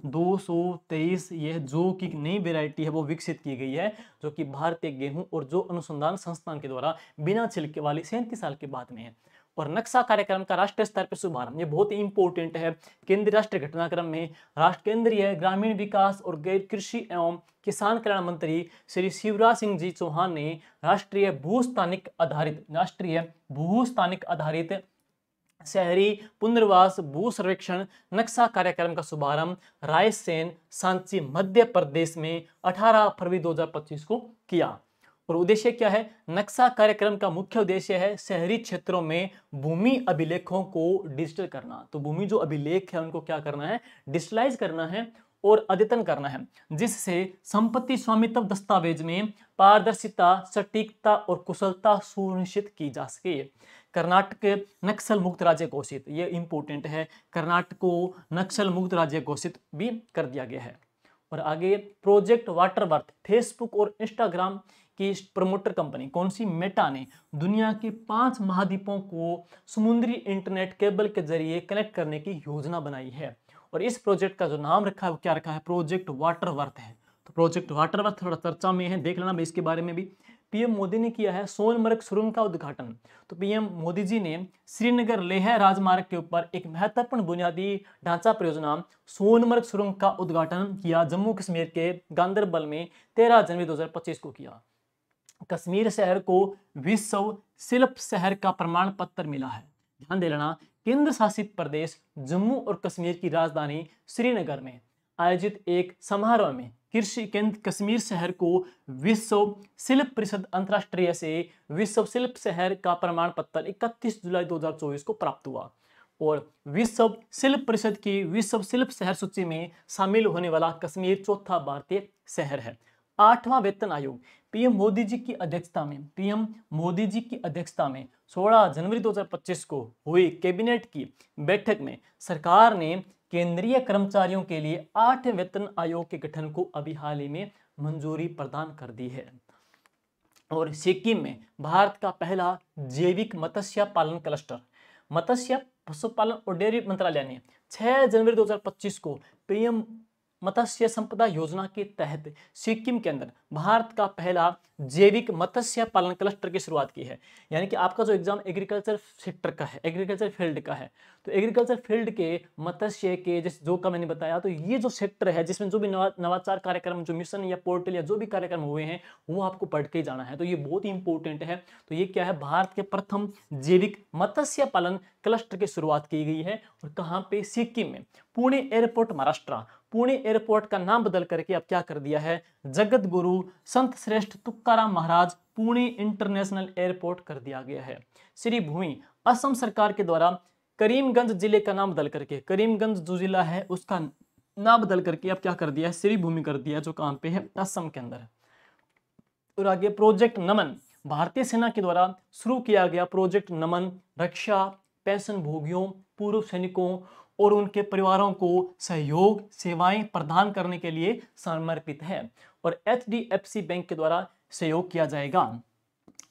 223 यह जौ की एक नई वैरायटी है वो विकसित की गई है, जो कि भारतीय गेहूं और जौ अनुसंधान संस्थान के द्वारा बिना छिलके वाली 37 साल के बाद में है। और नक्शा कार्यक्रम का राष्ट्रीय स्तर पर शुभारंभ, ये बहुत ही इंपॉर्टेंट है। केंद्रीय राष्ट्रीय घटनाक्रम में केंद्रीय ग्रामीण विकास और गैर कृषि एवं किसान कल्याण मंत्री श्री शिवराज सिंह जी चौहान ने राष्ट्रीय भूस्थानिक आधारित शहरी पुनर्वास भू सर्वेक्षण नक्शा कार्यक्रम का शुभारंभ रायसेन सांची मध्य प्रदेश में 18 फरवरी 2025 को किया। और उद्देश्य क्या है? नक्शा कार्यक्रम का मुख्य उद्देश्य है शहरी क्षेत्रों में भूमि अभिलेखों को डिजिटल करना। तो भूमि जो अभिलेख है उनको क्या करना है? डिजिटलाइज करना है और अद्यतन करना है, जिससे संपत्ति स्वामित्व दस्तावेज में पारदर्शिता, सटीकता और कुशलता सुनिश्चित की जा सके। कर्नाटक नक्सल मुक्त राज्य घोषित, ये इंपॉर्टेंट है, कर्नाटक को नक्सल मुक्त राज्य घोषित भी कर दिया गया है। और आगे प्रोजेक्ट वाटरवर्थ, फेसबुक और इंस्टाग्राम की प्रमोटर कंपनी कौन सी? मेटा ने दुनिया के 5 महाद्वीपों को समुद्री इंटरनेट केबल के जरिए कनेक्ट करने की योजना बनाई है। और इस प्रोजेक्ट का जो नाम रखा है वो क्या रखा है? प्रोजेक्ट वाटरवर्थ है। तो प्रोजेक्ट वाटरवर्थ थोड़ा चर्चा में है, देख लेना भाई इसके बारे में भी। पीएम मोदी ने किया है सोनमर्ग सुरंग का उद्घाटन। तो पीएम मोदी जी ने श्रीनगर लेह राजमार्ग के ऊपर एक महत्वपूर्ण बुनियादी ढांचा परियोजना सोनमर्ग सुरंग का उद्घाटन किया, जम्मू कश्मीर के गांदरबल में 13 जनवरी 2025 को किया। कश्मीर शहर को विश्व शिल्प शहर का प्रमाण पत्र मिला है। ध्यान दे लेना, केंद्र शासित प्रदेश जम्मू और कश्मीर की राजधानी श्रीनगर में आयोजित एक समारोह में कृषि केंद्र कश्मीर शहर को विश्व शिल्प परिषद अंतरराष्ट्रीय से विश्व शिल्प शहर का प्रमाण पत्र 31 जुलाई 2024 को प्राप्त हुआ। और विश्व शिल्प परिषद की विश्व शिल्प शहर सूची में शामिल होने वाला कश्मीर चौथा भारतीय शहर है। 8वां वेतन आयोग पीएम मोदी जी की अध्यक्षता में 16 जनवरी 2025 को हुई कैबिनेट की बैठक में सरकार ने केंद्रीय कर्मचारियों के लिए 8वें वेतन आयोग के गठन को अभी हाल ही में मंजूरी प्रदान कर दी है। और सिक्किम में भारत का पहला जैविक मत्स्य पालन क्लस्टर, मत्स्य पशुपालन और डेयरी मंत्रालय ने 6 जनवरी 2025 को पीएम मत्स्य संपदा योजना के तहत सिक्किम के अंदर भारत का पहला जैविक मत्स्य पालन क्लस्टर की शुरुआत की है। यानी कि आपका जो एग्जाम एग्रीकल्चर सेक्टर का है, एग्रीकल्चर फील्ड का है, तो एग्रीकल्चर फील्ड के मत्स्य के जैसे जो का मैंने बताया, तो ये जो सेक्टर है जिसमें जो भी नवाचार कार्यक्रम, जो मिशन या पोर्टल या जो भी कार्यक्रम हुए हैं वो आपको पढ़ के जाना है। तो ये बहुत ही इंपॉर्टेंट है। तो ये क्या है? भारत के प्रथम जैविक मत्स्य पालन क्लस्टर की शुरुआत की गई है। और कहाँ पे? सिक्किम में। पुणे एयरपोर्ट महाराष्ट्र, पुणे एयरपोर्ट का नाम बदल करके अब क्या कर दिया है? जगत गुरु संत श्रेष्ठ तुकाराम महाराज पुणे इंटरनेशनल एयरपोर्ट कर दिया गया है। श्री भूमि, असम सरकार के द्वारा करीमगंज जिले का नाम बदल करके, करीमगंज जो जिला है उसका नाम बदल करके अब क्या कर दिया है? श्री भूमि कर दिया, जो कहां पे है? असम के अंदर है। और आगे प्रोजेक्ट नमन, भारतीय सेना के द्वारा शुरू किया गया प्रोजेक्ट नमन रक्षा, पेंशन भोगियों, पूर्व सैनिकों और उनके परिवारों को सहयोग सेवाएं प्रदान करने के लिए समर्पित है। और एचडीएफसी बैंक के द्वारा सहयोग किया जाएगा।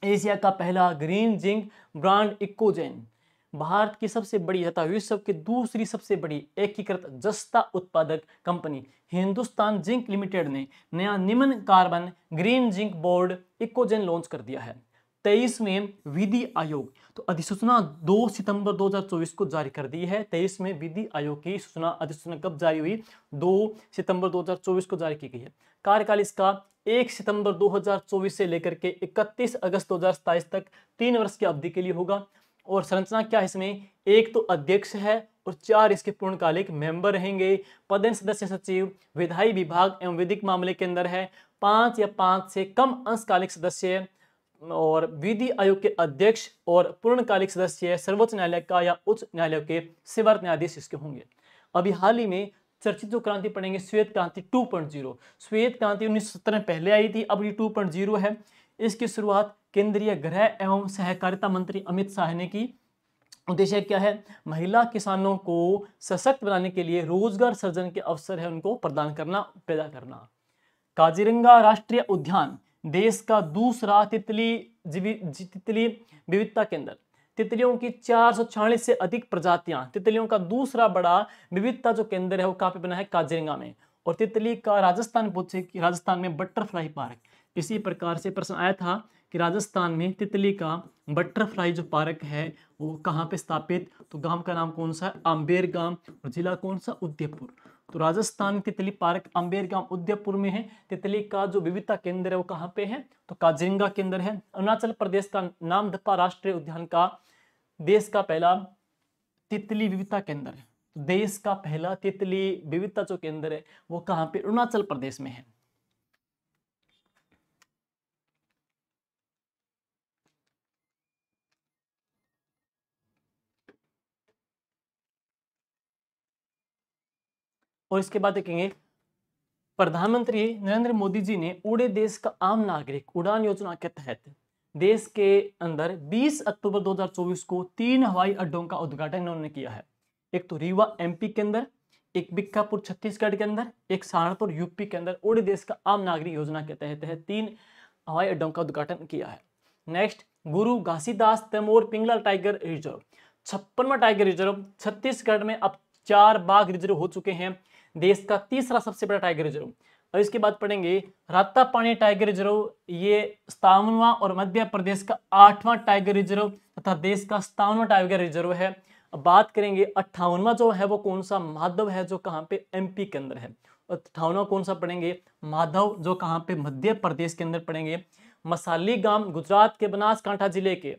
एशिया का पहला ग्रीन जिंक ब्रांड इकोजेन, भारत की सबसे बड़ी तथा विश्व की दूसरी सबसे बड़ी एकीकृत जस्ता उत्पादक कंपनी हिंदुस्तान जिंक लिमिटेड ने नया निम्न carbon green zinc board Ecogen launch कर दिया है। 23वें विधि आयोग, तो अधिसूचना 2 सितंबर 2024 को जारी कर दी है। 23वें विधि आयोग की सूचना, अधिसूचना कब जारी हुई? 2 सितंबर 2024 को जारी की गई है। कार्यकाल इसका 1 सितंबर 2024 से लेकर के 31 अगस्त 2027 तक 3 वर्ष की अवधि के लिए होगा। और संरचना क्या है इसमें? एक तो अध्यक्ष है और 4 इसके पूर्णकालिक मेंबर रहेंगे। पदेन सदस्य सचिव विधायी विभाग एवं विधिक मामले के अंदर है। 5 या 5 से कम अंशकालिक सदस्य और विधि आयोग के अध्यक्ष और पूर्णकालिक सदस्य सर्वोच्च न्यायालय का या उच्च न्यायालय के सेवारत न्यायाधीश इसके होंगे। अभी हाल ही में चर्चित जो क्रांति पढ़ेंगे श्वेत क्रांति 2.0। श्वेत क्रांति 1970 में पहले आई थी, अब ये 2.0 है। इसकी शुरुआत केंद्रीय गृह एवं सहकारिता मंत्री अमित शाह ने की। उद्देश्य क्या है? महिला किसानों को सशक्त बनाने के लिए रोजगार सृजन के अवसर है उनको प्रदान करना, पैदा करना। काजीरंगा राष्ट्रीय उद्यान देश का दूसरा तितली विविधता केंद्र, तितलियों की 440 से अधिक प्रजातियां, तितलियों का दूसरा बड़ा विविधता जो केंद्र है वो कहाँ पे बना है? काजीरंगा में। और तितली का राजस्थान पूछे कि राजस्थान में बटरफ्लाई पार्क, इसी प्रकार से प्रश्न आया था कि राजस्थान में तितली का बटरफ्लाई जो पार्क है वो कहाँ पे स्थापित? तो गांव का नाम कौन सा है? आम्बेर गांव। और जिला कौन सा? उदयपुर। तो राजस्थान तितली पार्क आम्बेर गांव उदयपुर में है। तितली का जो विविधता केंद्र है वो कहाँ पे है? तो काजीरंगा केंद्र है। अरुणाचल प्रदेश का नामदफा राष्ट्रीय उद्यान का देश का पहला तितली विविधता केंद्र है। तो देश का पहला तितली विविधता जो केंद्र है वो कहाँ पे? अरुणाचल प्रदेश में है। और इसके बाद देखेंगे प्रधानमंत्री नरेंद्र मोदी जी ने उड़े देश का आम नागरिक उड़ान योजना के तहत देश के अंदर 20 अक्टूबर 2024 को 3 हवाई अड्डों का उद्घाटन इन्होंने किया है। एक तो रीवा एमपी के अंदर, एक बिक्कापुर छत्तीसगढ़ के अंदर, एक सहारनपुर यूपी के अंदर उड़े देश का आम नागरिक योजना के तहत है 3 हवाई अड्डों का उद्घाटन किया है। Next, Guru Ghasidas Tamor Pingla tiger reserve 56वां टाइगर रिजर्व छत्तीसगढ़ में अब 4 बाघ रिजर्व हो चुके हैं, देश का तीसरा सबसे बड़ा टाइगर रिजर्व। और इसके बाद पढ़ेंगे रातापानी टाइगर रिजर्व, ये 57वां और मध्य प्रदेश का 8वां टाइगर रिजर्व तथा देश का 57वां टाइगर रिजर्व है। अब बात करेंगे 58वां जो है वो कौन सा, माधव है, जो कहाँ पे एमपी के अंदर है। 58वां कौन सा पढ़ेंगे, माधव, जो कहाँ पे मध्य प्रदेश के अंदर पढ़ेंगे। मसाली गांव गुजरात के बनासकांठा जिले के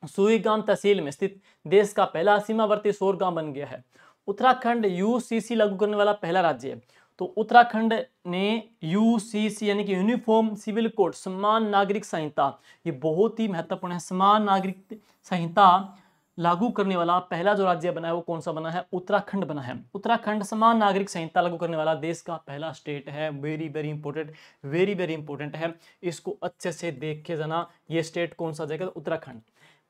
सुईगाम तहसील में स्थित देश का पहला सीमावर्ती सौर गांव बन गया है। उत्तराखंड यूसीसी लागू करने वाला पहला राज्य है। तो उत्तराखंड ने यूसीसी यानी कि यूनिफॉर्म सिविल कोड समान नागरिक संहिता, ये बहुत ही महत्वपूर्ण है, समान नागरिक संहिता लागू करने वाला पहला जो राज्य बना है वो कौन सा बना है, उत्तराखंड बना है। उत्तराखंड समान नागरिक संहिता लागू करने वाला देश का पहला स्टेट है। Very very important, very very important है, इसको अच्छे से देख के जाना। ये स्टेट कौन सा जाएगा, उत्तराखंड।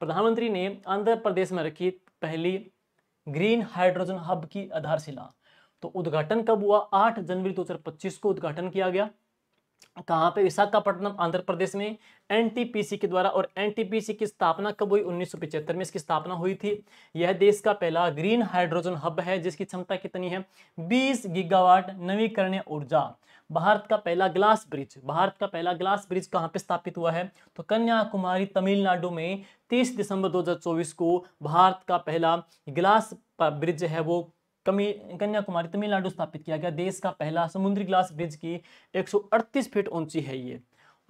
प्रधानमंत्री ने आंध्र प्रदेश में रखी पहली ग्रीन हाइड्रोजन हब की आधारशिला। तो उद्घाटन कब हुआ, 8 जनवरी 2025 को उद्घाटन किया गया। कहाँ पे, विशाखापट्टनम आंध्र प्रदेश में, एनटीपीसी के द्वारा। और एनटीपीसी की स्थापना कब हुई, 1975 में इसकी स्थापना हुई थी। यह देश का पहला ग्रीन हाइड्रोजन हब है जिसकी क्षमता कितनी है, 20 गीगावाट नवीकरणीय ऊर्जा। भारत का पहला ग्लास ब्रिज, भारत का पहला ग्लास ब्रिज कहाँ पे स्थापित हुआ है, तो कन्याकुमारी तमिलनाडु में 30 दिसंबर 2024 को भारत का पहला ग्लास ब्रिज है वो कन्याकुमारी तमिलनाडु स्थापित किया गया। देश का पहला समुद्री ग्लास ब्रिज की 138 फीट ऊंची है ये।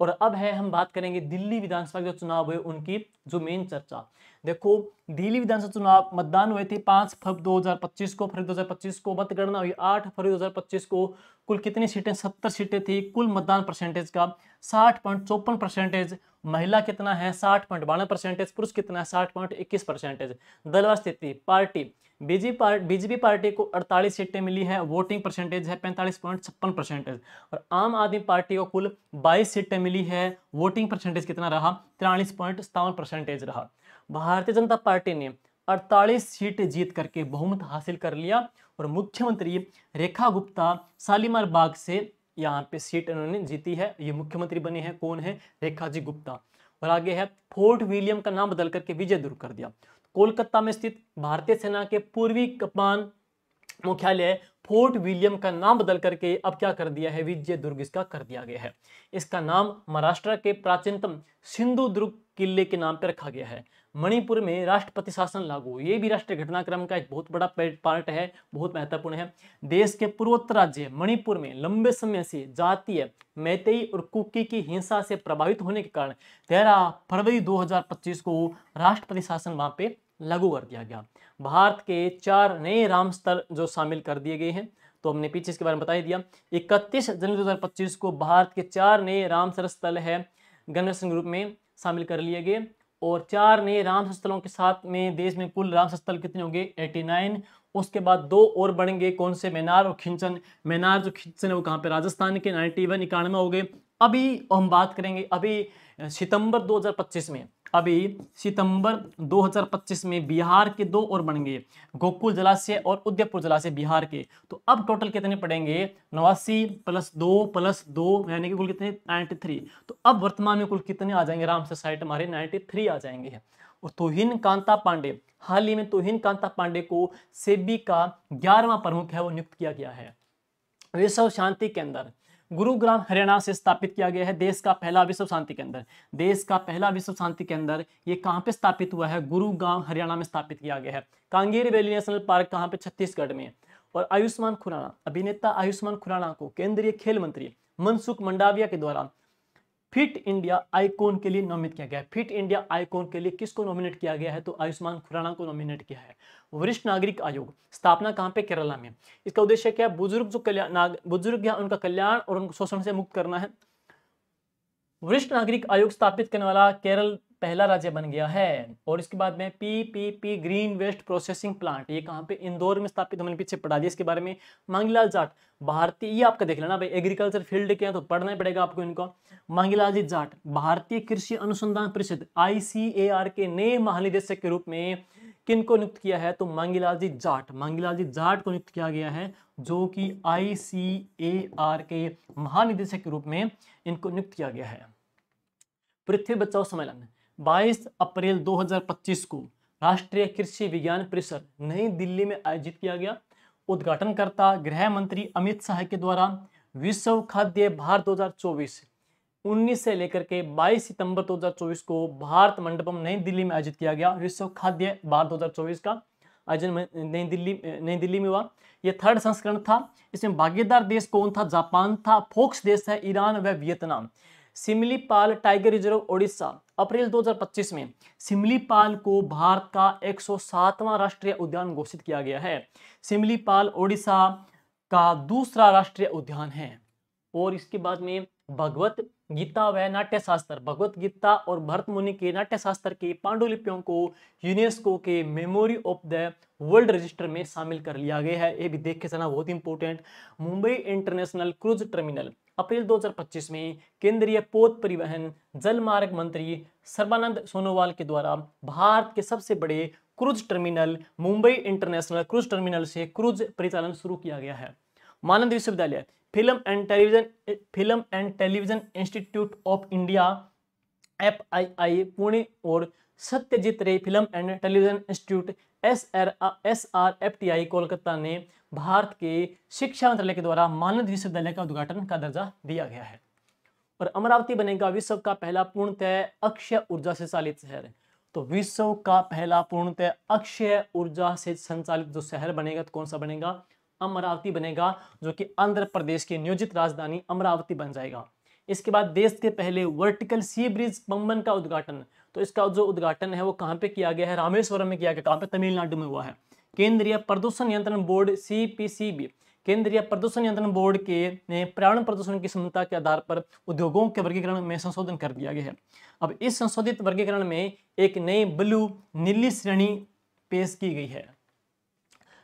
और अब है हम बात करेंगे दिल्ली विधानसभा के जो चुनाव हुए उनकी जो मेन चर्चा। देखो, दिल्ली विधानसभा चुनाव मतदान हुए थे 5 फरवरी 2025 को, फरवरी 2025 को मतगणना हुई 8 फरवरी 2025 को। कुल कितनी सीटें, 70 सीटें थी। कुल मतदान परसेंटेज का 60.54%। महिला कितना है, 60.92%। पुरुष कितना है, 60.21%। दलवार स्थिति, पार्टी बीजेपी पार्टी को 48 सीटें मिली है, वोटिंग परसेंटेज है 45.56%। और आम आदमी पार्टी को कुल 22 सीटें मिली है, वोटिंग परसेंटेज कितना रहा, 43.57% रहा। भारतीय जनता पार्टी ने 48 सीटें जीत करके बहुमत हासिल कर लिया और मुख्यमंत्री रेखा गुप्ता शालीमार बाग से यहाँ पे सीट इन्होंने जीती है। ये मुख्यमंत्री बने हैं, कौन है, रेखा जी गुप्ता। और आगे है फोर्ट विलियम का नाम बदल करके विजय दुर्ग कर दिया। कोलकाता में स्थित भारतीय सेना के पूर्वी कमान मुख्यालय फोर्ट विलियम का नाम बदल करके अब क्या कर दिया है, विजय दुर्ग इसका कर दिया गया है। इसका नाम महाराष्ट्र के प्राचीनतम सिंधु दुर्ग किले के नाम पर रखा गया है। मणिपुर में राष्ट्रपति शासन लागू, ये भी राष्ट्रीय घटनाक्रम का एक बहुत बड़ा पार्ट है, बहुत महत्वपूर्ण है। देश के पूर्वोत्तर राज्य मणिपुर में लंबे समय से जातीय मैतेई और कुकी की हिंसा से प्रभावित होने के कारण 13 फरवरी 2025 को राष्ट्रपति शासन वहां पे लागू कर दिया गया। भारत के 4 नए राम स्थल जो शामिल कर दिए गए हैं, तो हमने पीछे इसके बारे में बता ही दिया। 31 जनवरी 2025 को भारत के 4 नए रामसर स्थल है गणवेश ग्रुप में शामिल कर लिए गए। और 4 नए रामसर स्थलों के साथ में देश में कुल रामसर स्थल कितने होंगे, 89। उसके बाद 2 और बढ़ेंगे, कौन से, मैनार और खिंचन। मैनार जो खिंचन है वो कहाँ पे, राजस्थान के 91 91 हो गए। अभी हम बात करेंगे अभी सितंबर 2025 में, अभी सितंबर 2025 में बिहार के 2 और बनेंगे, गोकुल जलाशय और उदयपुर जलाशय बिहार के। तो अब टोटल कितने पड़ेंगे, 89 + 2 यानी कि कुल कितने, 93। तो अब वर्तमान में कुल कितने आ जाएंगे रामसर साइट हमारे, 93 आ जाएंगे। और तुहिन कांता पांडे, हाल ही में तुहिन कांता पांडे को सेबी का 11वां प्रमुख है वो नियुक्त किया गया है। विश्व शांति केंद्र गुरुग्राम हरियाणा से स्थापित किया गया है, देश का पहला विश्व शांति केंद्र। देश का पहला विश्व शांति केंद्र ये कहाँ पे स्थापित हुआ है, गुरुग्राम हरियाणा में स्थापित किया गया है। कांगेर वैली नेशनल पार्क कहाँ पे, छत्तीसगढ़ में। और आयुष्मान खुराना, अभिनेता आयुष्मान खुराना को केंद्रीय खेल मंत्री मनसुख मंडाविया के द्वारा फिट इंडिया आइकॉन के लिए नॉमिनेट किया गया है। फिट इंडिया आइकॉन के लिए किसको नॉमिनेट किया गया है, तो आयुष्मान खुराना को नॉमिनेट किया है। वरिष्ठ नागरिक आयोग स्थापना कहाँ पे, केरला में। इसका उद्देश्य क्या है, बुजुर्ग जो बुजुर्ग या उनका कल्याण और उनको शोषण से मुक्त करना है। वरिष्ठ नागरिक आयोग स्थापित करने वाला केरल पहला राज्य बन गया है। और इसके बाद में PPP green waste processing plant, ये कहाँ पे, इंदौर में स्थापित, हमने पीछे पढ़ा दिया इसके बारे में। मांगीलाल जाट भारतीय, ये आपका देख लेना भाई, एग्रीकल्चर फील्ड के हैं तो पढ़ना ही पड़ेगा आपको इनको। मांगीलाल जी जाट भारतीय कृषि अनुसंधान परिषद ICAR के नए महानिदेशक के रूप में किनको नियुक्त किया है, तो मांगीलाल जी जाट, मांगीलाल जी जाट को नियुक्त किया गया है, जो कि ICAR के महानिदेशक के रूप में इनको नियुक्त किया गया है। पृथ्वी बचाओ सम्मेलन 22 अप्रैल 2025 को राष्ट्रीय कृषि विज्ञान परिषद नई दिल्ली में आयोजित किया गया। उद्घाटनकर्ता गृह मंत्री अमित शाह के द्वारा विश्व खाद्य भार 2024 19 से लेकर के 22 सितंबर 2024 को भारत मंडपम नई दिल्ली में आयोजित किया गया। विश्व खाद्य भार 2024 का आयोजन नई दिल्ली में हुआ। यह 3rd संस्करण था। इसमें भागीदार देश कौन था, जापान था। फोक्स देश है ईरान व Vietnam. Similipal tiger reserve Odisha April 2025 में सिमलीपाल को भारत का 107वां राष्ट्रीय उद्यान घोषित किया गया है। सिमलीपाल ओडिशा का दूसरा राष्ट्रीय उद्यान है। और इसके बाद में भगवत गीता व नाट्य शास्त्र, भगवत गीता और भरत मुनि के नाट्य शास्त्र की पांडुलिपियों को यूनेस्को के memory of the world register में शामिल कर लिया गया है। ये भी देख के चलना बहुत important. Mumbai international cruise terminal April 2025 में केंद्रीय पोत परिवहन जल मार्ग मंत्री सर्बानंद सोनोवाल के द्वारा भारत के सबसे बड़े cruise terminal Mumbai international cruise terminal से क्रूज परिचालन शुरू किया गया है। मानंद विश्वविद्यालय film and television institute of India FII Pune और सत्यजीत रे film and television institute SRFTI Kolkata ने भारत के शिक्षा मंत्रालय के द्वारा मानद विश्वविद्यालय का उद्घाटन का दर्जा दिया गया है। और अमरावती बनेगा विश्व का पहला पूर्णतः अक्षय ऊर्जा से चालित शहर। तो विश्व का पहला पूर्णतः अक्षय ऊर्जा से संचालित जो शहर बनेगा तो कौन सा बनेगा, अमरावती बनेगा, जो कि आंध्र प्रदेश की नियोजित राजधानी अमरावती बन जाएगा। इसके बाद देश के पहले वर्टिकल सी ब्रिज पंबन का उद्घाटन, तो इसका जो उद्घाटन है वो कहाँ पे किया गया है, रामेश्वरम में किया गया। कहाँ पे, तमिलनाडु में हुआ है। केंद्रीय प्रदूषण नियंत्रण बोर्ड CPCB, केंद्रीय प्रदूषण नियंत्रण बोर्ड के ने पर्यावरण प्रदूषण की क्षमता के आधार पर उद्योगों के वर्गीकरण में संशोधन कर दिया गया है। अब इस संशोधित वर्गीकरण में एक नई ब्लू नीली श्रेणी पेश की गई है।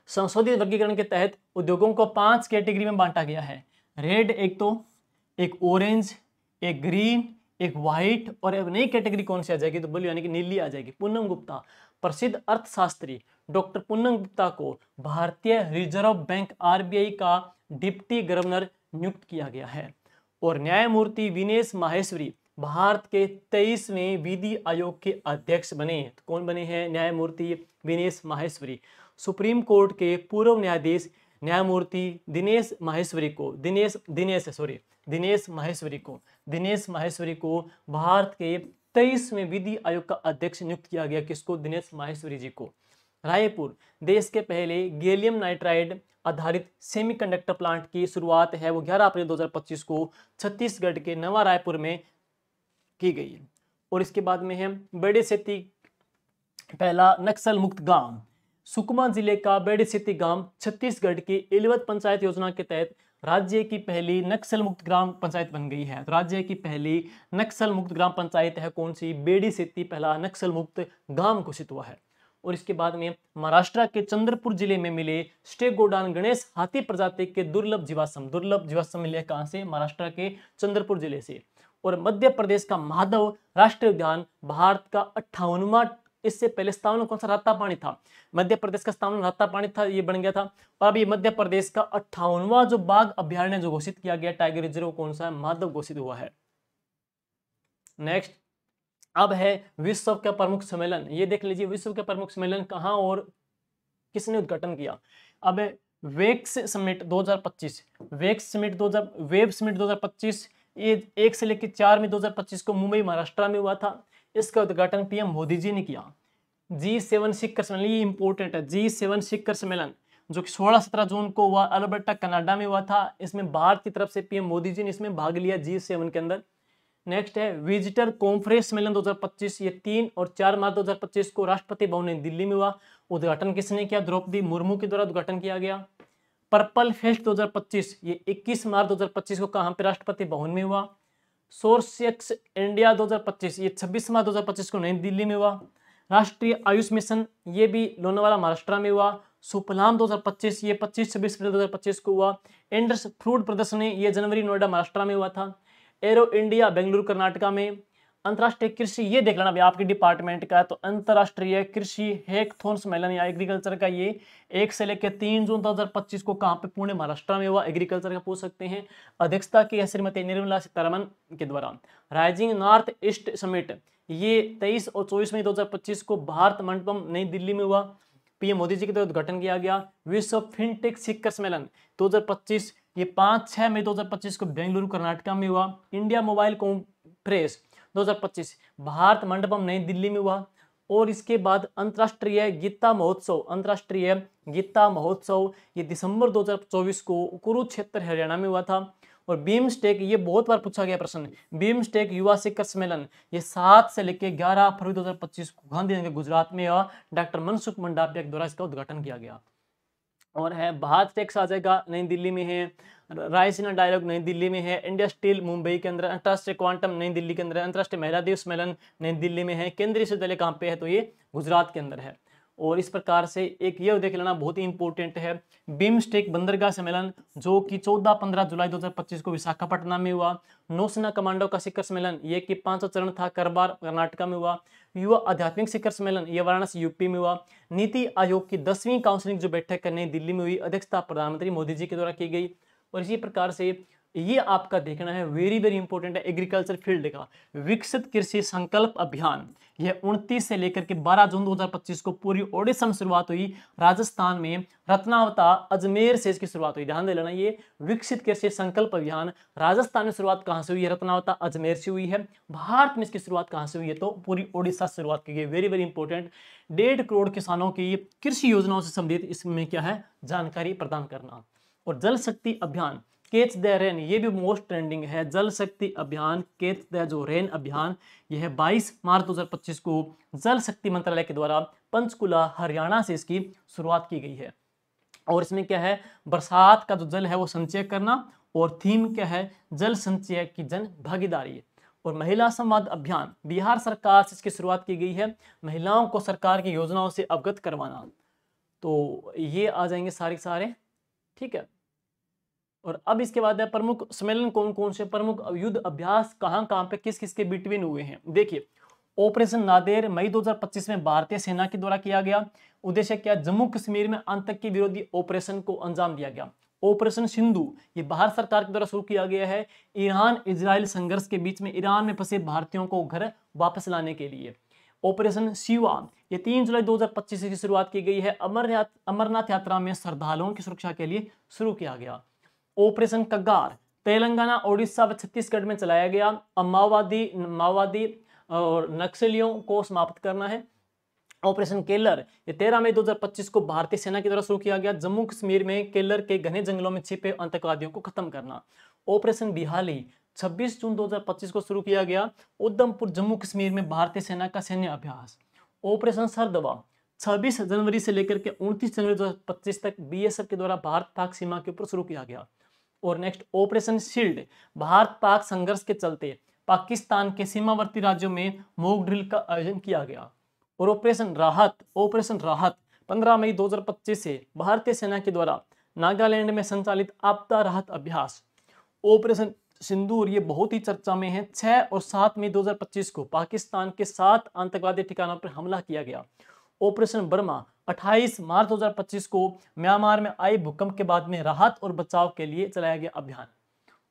संशोधित वर्गीकरण के तहत उद्योगों को 5 कैटेगरी में बांटा गया है। रेड एक ऑरेंज, एक ग्रीन, एक व्हाइट, और अब नई कैटेगरी कौन सी आ जाएगी, तो ब्लू यानी कि नीली आ जाएगी। पूनम गुप्ता, प्रसिद्ध अर्थशास्त्री डॉक्टर पूनम गुप्ता को भारतीय रिजर्व बैंक RBI का डिप्टी गवर्नर नियुक्त किया गया है। और न्यायमूर्ति विनेश माहेश्वरी भारत के 23वें विधि आयोग के अध्यक्ष बने। तो कौन बने हैं, न्यायमूर्ति विनेश माहेश्वरी। सुप्रीम कोर्ट के पूर्व न्यायाधीश न्यायमूर्ति दिनेश माहेश्वरी को भारत के 23वें विधि आयोग का अध्यक्ष नियुक्त किया गया। किसको, दिनेश माहेश्वरी जी को। रायपुर देश के पहले गैलियम नाइट्राइड आधारित सेमीकंडक्टर प्लांट की शुरुआत है, वो 11 अप्रैल 2025 को छत्तीसगढ़ के नवा रायपुर में की गई। और इसके बाद में है बेड़े सेती पहला नक्सल मुक्त गांव। सुकमा जिले का बेड़े सेती गांव छत्तीसगढ़ की इलवत पंचायत योजना के तहत राज्य की पहली नक्सल मुक्त ग्राम पंचायत बन गई है। तो राज्य की पहली नक्सल मुक्त ग्राम पंचायत है कौन सी, बेड़ी सेती पहला नक्सल मुक्त गांव घोषित हुआ है। और इसके बाद में महाराष्ट्र के चंद्रपुर जिले में मिले स्टेगोडान गणेश हाथी प्रजाति के दुर्लभ जीवाश्म मिले कहां से, महाराष्ट्र के चंद्रपुर जिले से। और मध्य प्रदेश का माधव राष्ट्रीय उद्यान भारत का 58वां, इससे पहले 57वां कौन सा, रातापानी था। मध्य प्रदेश का 57वां रातापानी था, ये बन गया था। और अभी मध्य प्रदेश का 58वां जो बाघ अभ्यारण्य जो घोषित किया गया टाइगर रिजर्व कौन सा है, माधव घोषित हुआ है। नेक्स्ट अब है विश्व का प्रमुख सम्मेलन। ये देख लीजिए विश्व के प्रमुख सम्मेलन कहाँ और किसने उद्घाटन किया। अब वेब समिट 2025, वेब समिट 2025 ये 1 से लेकर 4 मई 2025 को मुंबई महाराष्ट्र में हुआ था। इसका उद्घाटन PM मोदी जी ने किया। G7 शिखर सम्मेलन, ये इंपॉर्टेंट है, G7 शिखर सम्मेलन जो कि 16-17 जून को हुआ, अल्बर्टा कनाडा में हुआ था। इसमें भारत की तरफ से PM मोदी जी ने इसमें भाग लिया G7 के अंदर। नेक्स्ट है विजिटर कॉन्फ्रेंस सम्मेलन 2025, ये 3 और 4 मार्च 2025 को राष्ट्रपति भवन नई दिल्ली में हुआ। उद्घाटन किसने किया, द्रौपदी मुर्मू के द्वारा उद्घाटन किया गया। पर्पल फेस्ट 2025, ये 21 मार्च 2025 को कहाँ पे, राष्ट्रपति भवन में हुआ। सोर्सेक्स इंडिया 2025, ये 26 मार्च 2025 को नई दिल्ली में हुआ। राष्ट्रीय आयुष मिशन, ये भी लोनावाला महाराष्ट्र में हुआ। सुपलाम 2025, ये 25-26 अप्रैल 2025 को हुआ। इंडस फ्रूट प्रदर्शनी, ये जनवरी नोएडा महाराष्ट्र में हुआ था। एरो इंडिया बेंगलुरु कर्नाटका में। अंतर्राष्ट्रीय कृषि, ये देख लेना भाई आपके डिपार्टमेंट का है, तो अंतर्राष्ट्रीय कृषि हैकाथॉन सम्मेलन या एग्रीकल्चर का ये 1 से लेकर 3 जून 2025 को कहाँ पे, पुणे महाराष्ट्र में हुआ। एग्रीकल्चर का पूछ सकते हैं। अध्यक्षता की है श्रीमती निर्मला सीतारमन के द्वारा। राइजिंग नॉर्थ ईस्ट समिट, ये 23 और 24 मई 2025 को भारत मंडपम नई दिल्ली में हुआ। पीएम मोदी जी के द्वारा उद्घाटन किया गया। विश्व फिनटेक शिखर सम्मेलन 2025, ये 5-6 मई 2025 को बेंगलुरु कर्नाटका में हुआ। India mobile conference 2025 Bharat Mandapam नई दिल्ली में हुआ। और इसके बाद अंतर्राष्ट्रीय गीता महोत्सव ये दिसंबर 2024 को कुरुक्षेत्र हरियाणा में हुआ था। और बीमस्टेक, ये बहुत बार पूछा गया प्रश्न, बीमस्टेक युवा शिखर सम्मेलन ये 7 से लेकर 11 फरवरी 2025 को गांधीनगर गुजरात में हुआ। डॉक्टर मनसुख मंडाविया के द्वारा इसका उद्घाटन किया गया। और है भारत टेक्स आ जाएगा, नई दिल्ली में है। रायसीना डायलॉग नई दिल्ली में है। इंडिया स्टील मुंबई के अंदर। अंतर्राष्ट्रीय क्वांटम नई दिल्ली के अंदर। अंतर्राष्ट्रीय महिला दिवस सम्मेलन नई दिल्ली में है। केंद्रीय विश्वविद्यालय कहाँ पे है, तो ये गुजरात के अंदर है। और इस प्रकार से एक ये देख लेना बहुत ही इंपॉर्टेंट है, बीमस्टेक बंदरगाह सम्मेलन जो कि 14-15 जुलाई 2025 को विशाखापट्टनम में हुआ। नौसेना कमांडो का शिखर सम्मेलन ये कि 5वां चरण था, करबार कर्नाटका में हुआ। युवा आध्यात्मिक शिखर सम्मेलन ये वाराणसी यूपी में हुआ। नीति आयोग की 10वीं काउंसिलिंग जो बैठक नई दिल्ली में हुई, अध्यक्षता प्रधानमंत्री मोदी जी के द्वारा की गई। और इसी प्रकार से ये आपका देखना है, वेरी वेरी इंपॉर्टेंट है, एग्रीकल्चर फील्ड का विकसित कृषि संकल्प अभियान, यह 29 से लेकर के 12 जून 2025 को पूरी ओडिशा में शुरुआत हुई। राजस्थान में रत्नावता अजमेर से इसकी शुरुआत हुई। ध्यान दे लेना, ये विकसित कृषि संकल्प अभियान राजस्थान में शुरुआत कहां से हुई है, रत्नावता अजमेर से हुई है। भारत में इसकी शुरुआत कहां से हुई है, तो पूरी ओडिशा से शुरुआत की गई। वेरी वेरी इंपॉर्टेंट, 1.5 करोड़ किसानों की कृषि योजनाओं से संबंधित इसमें क्या है, जानकारी प्रदान करना। और जल शक्ति अभियान कैच द रेन, ये भी मोस्ट ट्रेंडिंग है। जल शक्ति अभियान कैच द जो रेन अभियान, यह 22 मार्च 2025 को जल शक्ति मंत्रालय के द्वारा पंचकुला हरियाणा से इसकी शुरुआत की गई है। और इसमें क्या है, बरसात का जो जल है वो संचय करना, और थीम क्या है, जल संचय की जन भागीदारी। और महिला संवाद अभियान बिहार सरकार से इसकी शुरुआत की गई है, महिलाओं को सरकार की योजनाओं से अवगत करवाना। तो ये आ जाएंगे सारे, ठीक है। और अब इसके बाद है प्रमुख सम्मेलन कौन कौन से, प्रमुख युद्ध अभ्यास कहां कहां पे किस किस के बिटवीन हुए हैं। देखिए, ऑपरेशन नादेर मई 2025 में भारतीय सेना के द्वारा किया गया। उद्देश्य क्या, जम्मू कश्मीर में आतंकी विरोधी ऑपरेशन को अंजाम दिया गया। ऑपरेशन सिंधु ये भारत सरकार के द्वारा शुरू किया गया है, ईरान इजराइल संघर्ष के बीच में ईरान में फंसे भारतीयों को घर वापस लाने के लिए। ऑपरेशन शिवा ये 3 जुलाई 2025 की शुरुआत की गई है, अमरनाथ यात्रा में श्रद्धालुओं की सुरक्षा के लिए शुरू किया गया। ऑपरेशन कगार तेलंगाना, ओडिशा व छत्तीसगढ़ में चलाया गया। माओवादी और नक्सलियों को समाप्त करना है। ऑपरेशन केलर ये 13 मई 2025 को भारतीय सेना की द्वारा शुरू किया गया। जम्मू कश्मीर में केलर के घने जंगलों में छिपे आतंकवादियों को खत्म करना। ऑपरेशन बिहाली 26 जून 2025 को शुरू किया गया। उधमपुर जम्मू कश्मीर में भारतीय सेना का सैन्य अभ्यास। ऑपरेशन सरदवा 26 जनवरी से लेकर के 29 जनवरी 2025 तक बीएसएफ के द्वारा भारत पाक सीमा के ऊपर शुरू किया गया। और next operation shield, Bharat Pak संघर्ष के चलते पाकिस्तान के सीमावर्ती राज्यों में मॉक ड्रिल का आयोजन किया गया। और ऑपरेशन राहत 15 मई 2025 से भारतीय सेना के द्वारा नागालैंड में संचालित आपदा राहत अभ्यास। ऑपरेशन सिंदूर ये बहुत ही चर्चा में है। 6 और 7 मई 2025 को पाकिस्तान के 7 आतंकवादी ठिकानों पर हमला किया गया। ऑपरेशन बर्मा 28 मार्च 2025 को म्यांमार में आए भूकंप के बाद में राहत और बचाव के लिए चलाया गया अभियान।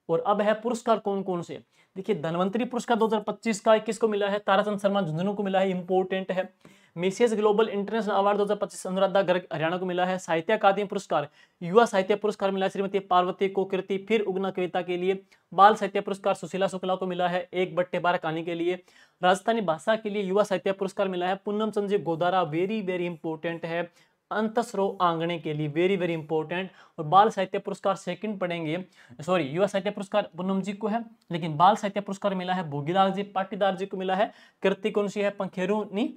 और अब है पुरस्कार कौन कौन से, देखिए धनवंतरी पुरस्कार 2025 का किसको मिला है, ताराचंद शर्मा झुंझुनू को मिला है, इंपॉर्टेंट है। Mrs global international award 2025 Anuradha Garg Haryana को मिला है। साहित्य अकादमी पुरस्कार, युवा साहित्य पुरस्कार मिला है श्रीमती पार्वती को कीर्ति फिर उगना कविता के लिए। बाल साहित्य पुरस्कार सुशीला शुक्ला को मिला है 1/12 कहानी के लिए। राजस्थानी भाषा के लिए युवा साहित्य पुरस्कार मिला है Poonam Chand ji Godara, very very important है। अंतस्रो आंगणे के लिए वेरी वेरी इंपॉर्टेंट। और बाल साहित्य पुरस्कार सेकंड पढ़ेंगे, सॉरी युवा साहित्य पुरस्कार पूनम जी को है, लेकिन बाल साहित्य पुरस्कार मिला है भोगीलाल जी पाटीदार जी को मिला है। कृति कौन सी है, पंखेरुनी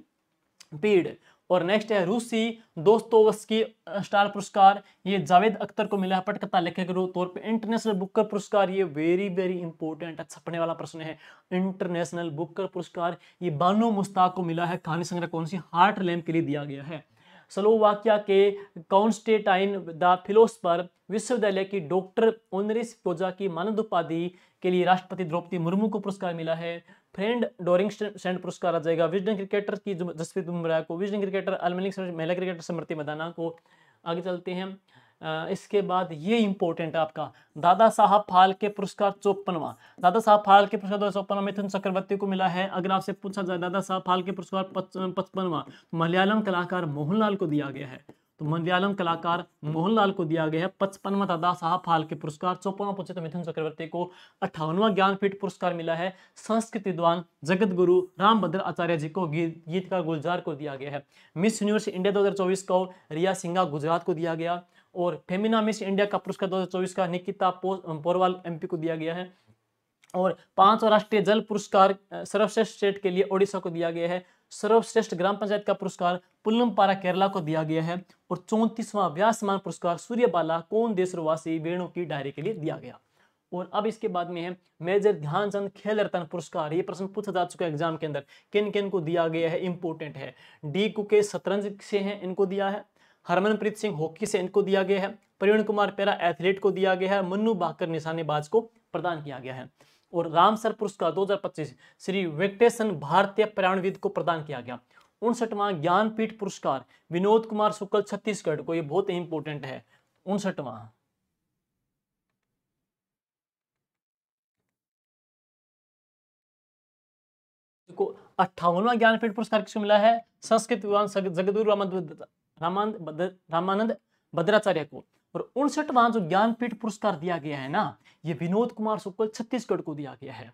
पीड़। और नेक्स्ट है रूसी दोस्तोवस्की स्टार पुरस्कार, ये जावेद अख्तर को मिला है पटकथा लेखक के तौर पे। इंटरनेशनल बुकर पुरस्कार, ये वेरी वेरी इंपॉर्टेंट छपने वाला प्रश्न है। इंटरनेशनल बुकर पुरस्कार ये बानो मुश्ताक को मिला है, कहानी संग्रह कौन सी, हार्ट लैम्प के लिए दिया गया है। स्लोवाकिया के कॉन्स्टेटाइन द फिलोसफर विश्वविद्यालय की डॉक्टर ऑनरिस क्लोजा की मानद उपाधि के लिए राष्ट्रपति द्रौपदी मुर्मू को पुरस्कार मिला है। फ्रेंड डोरिंग सेंड पुरस्कार आ जाएगा। विजडन क्रिकेटर की जसप्रीत बुमराह को, विजडन क्रिकेटर अलमलिक, महिला क्रिकेटर स्मृति मदाना को। आगे चलते हैं। इसके बाद ये इंपॉर्टेंट है आपका दादा साहब फाल्के पुरस्कार 54वां। दादा साहब फाल्के पुरस्कार 254 मिथुन चक्रवर्ती को मिला है। अगर आपसे पूछा जाए दादा साहब फाल्के पुरस्कार 55वां मलयालम कलाकार मोहनलाल को दिया गया है। तो मलयालम कलाकार मोहनलाल को दिया गया है 55वां दादा साहब फाल्के पुरस्कार। 54वां पूछे तो मिथुन चक्रवर्ती को। 58वां ज्ञानपीठ पुरस्कार मिला है संस्कृत विद्वान जगत गुरु रामभद्र आचार्य जी को, गीतकार गुलजार को दिया गया है। मिस यूनिवर्स इंडिया 2024 को रिया सिंघा गुजरात को दिया गया। और फेमिना मिस इंडिया का पुरस्कार 2024 का निकिता पोरवाल एमपी को दिया गया है। और 5वां राष्ट्रीय जल पुरस्कार सर्वश्रेष्ठ स्टेट के लिए ओडिशा को दिया गया है। सर्वश्रेष्ठ ग्राम पंचायत का पुरस्कार पुल्लमपारा केरला को दिया गया है। और 34वां व्यास सम्मान पुरस्कार सूर्यबाला कौन देशवासी वेणु की डायरी के लिए दिया गया। और अब इसके बाद में है मेजर ध्यानचंद खेल रत्न पुरस्कार। ये प्रश्न पूछा जा चुका है एग्जाम के अंदर, किन किन को दिया गया है, इंपोर्टेंट है। डी कुके शतरंज से हैं, इनको दिया है। हरमनप्रीत सिंह हॉकी से इनको दिया गया है। प्रवीण कुमार पैरा एथलीट को दिया गया है। मन्नू भाकर निशानेबाज को प्रदान किया गया है। और रामसर पुरस्कार 2025 श्री वेंकटेशन भारतीय पर्यावरणविद को प्रदान किया गया। 59वां ज्ञानपीठ पुरस्कार विनोद कुमार शुक्ल छत्तीसगढ़ को, ये बहुत इंपॉर्टेंट है। 59वां 58वां ज्ञानपीठ पुरस्कार किसको मिला है? संस्कृत विद्वान जगद्गुरु रामानंद भद्राचार्य को। और 59वां जो ज्ञानपीठ पुरस्कार दिया गया है ना, ये विनोद कुमार शुक्ल छत्तीसगढ़ को दिया गया है।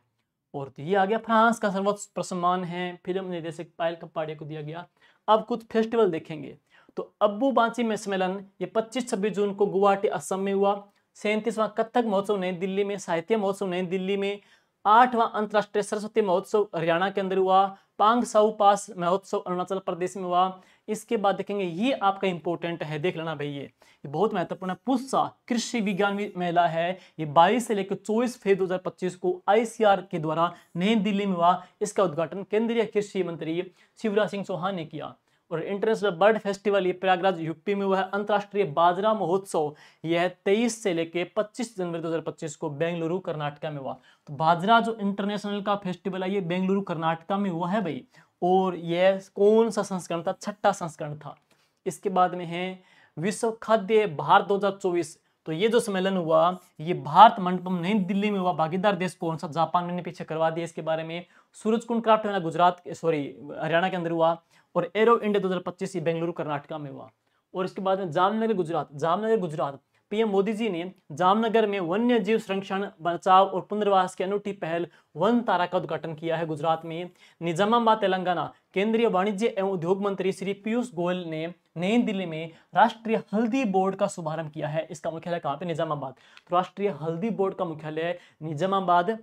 और ये आ गया फ्रांस का सर्वोच्च सम्मान है, फिल्म निर्देशक पायल कपाड़िया को दिया गया। अब कुछ फेस्टिवल देखेंगे। तो अब्बू बांची में सम्मेलन ये 25-26 जून को गुवाहाटी असम में हुआ। 37वां कथक महोत्सव नई दिल्ली में। साहित्य महोत्सव नई दिल्ली में। 8वां अंतर्राष्ट्रीय सरस्वती महोत्सव हरियाणा के अंदर हुआ। पांग साउ पास महोत्सव अरुणाचल प्रदेश में हुआ। इसके बाद देखेंगे, ये आपका इंपॉर्टेंट है, देख लेना भाई, ये बहुत महत्वपूर्ण है। पुस्सा कृषि विज्ञान मेला है, ये 22 से लेकर 24 फरवरी 2025 को आईसीआर के द्वारा नई दिल्ली में हुआ। इसका उद्घाटन केंद्रीय कृषि मंत्री शिवराज सिंह चौहान ने किया। और इंटरनेशनल बर्ड फेस्टिवल ये प्रयागराज यूपी में हुआ है। अंतर्राष्ट्रीय बाजरा महोत्सव यह 23 से लेकर 25 जनवरी 2025 को बेंगलुरु कर्नाटका में हुआ। तो बाजरा जो इंटरनेशनल का फेस्टिवल है, ये बेंगलुरु कर्नाटका में हुआ है भाई। और यह कौन सा संस्करण था? 6ठा संस्करण था। इसके बाद में है विश्व खाद्य भारत 2024। तो ये जो सम्मेलन हुआ, ये भारत मंडपम नई दिल्ली में हुआ। भागीदार देश कौन सा? जापान। मैंने पीछे करवा दिया इसके बारे में। सूरजकुंड क्राफ्ट मेला गुजरात हरियाणा के अंदर हुआ। और एरो इंडिया 2025 बेंगलुरु कर्नाटका में हुआ। और इसके बाद में जामनगर गुजरात पीएम मोदी जी ने जामनगर में वन्य जीव संरक्षण, बचाव और पुनर्वास की अनूठी पहल वन तारा का उद्घाटन किया है गुजरात में। निजामाबाद तेलंगाना केंद्रीय वाणिज्य एवं उद्योग मंत्री श्री पीयूष गोयल ने नई दिल्ली में राष्ट्रीय हल्दी बोर्ड का शुभारंभ किया है। इसका मुख्यालय कहाँ पे? निजामाबाद। तो राष्ट्रीय हल्दी बोर्ड का मुख्यालय निजामाबाद,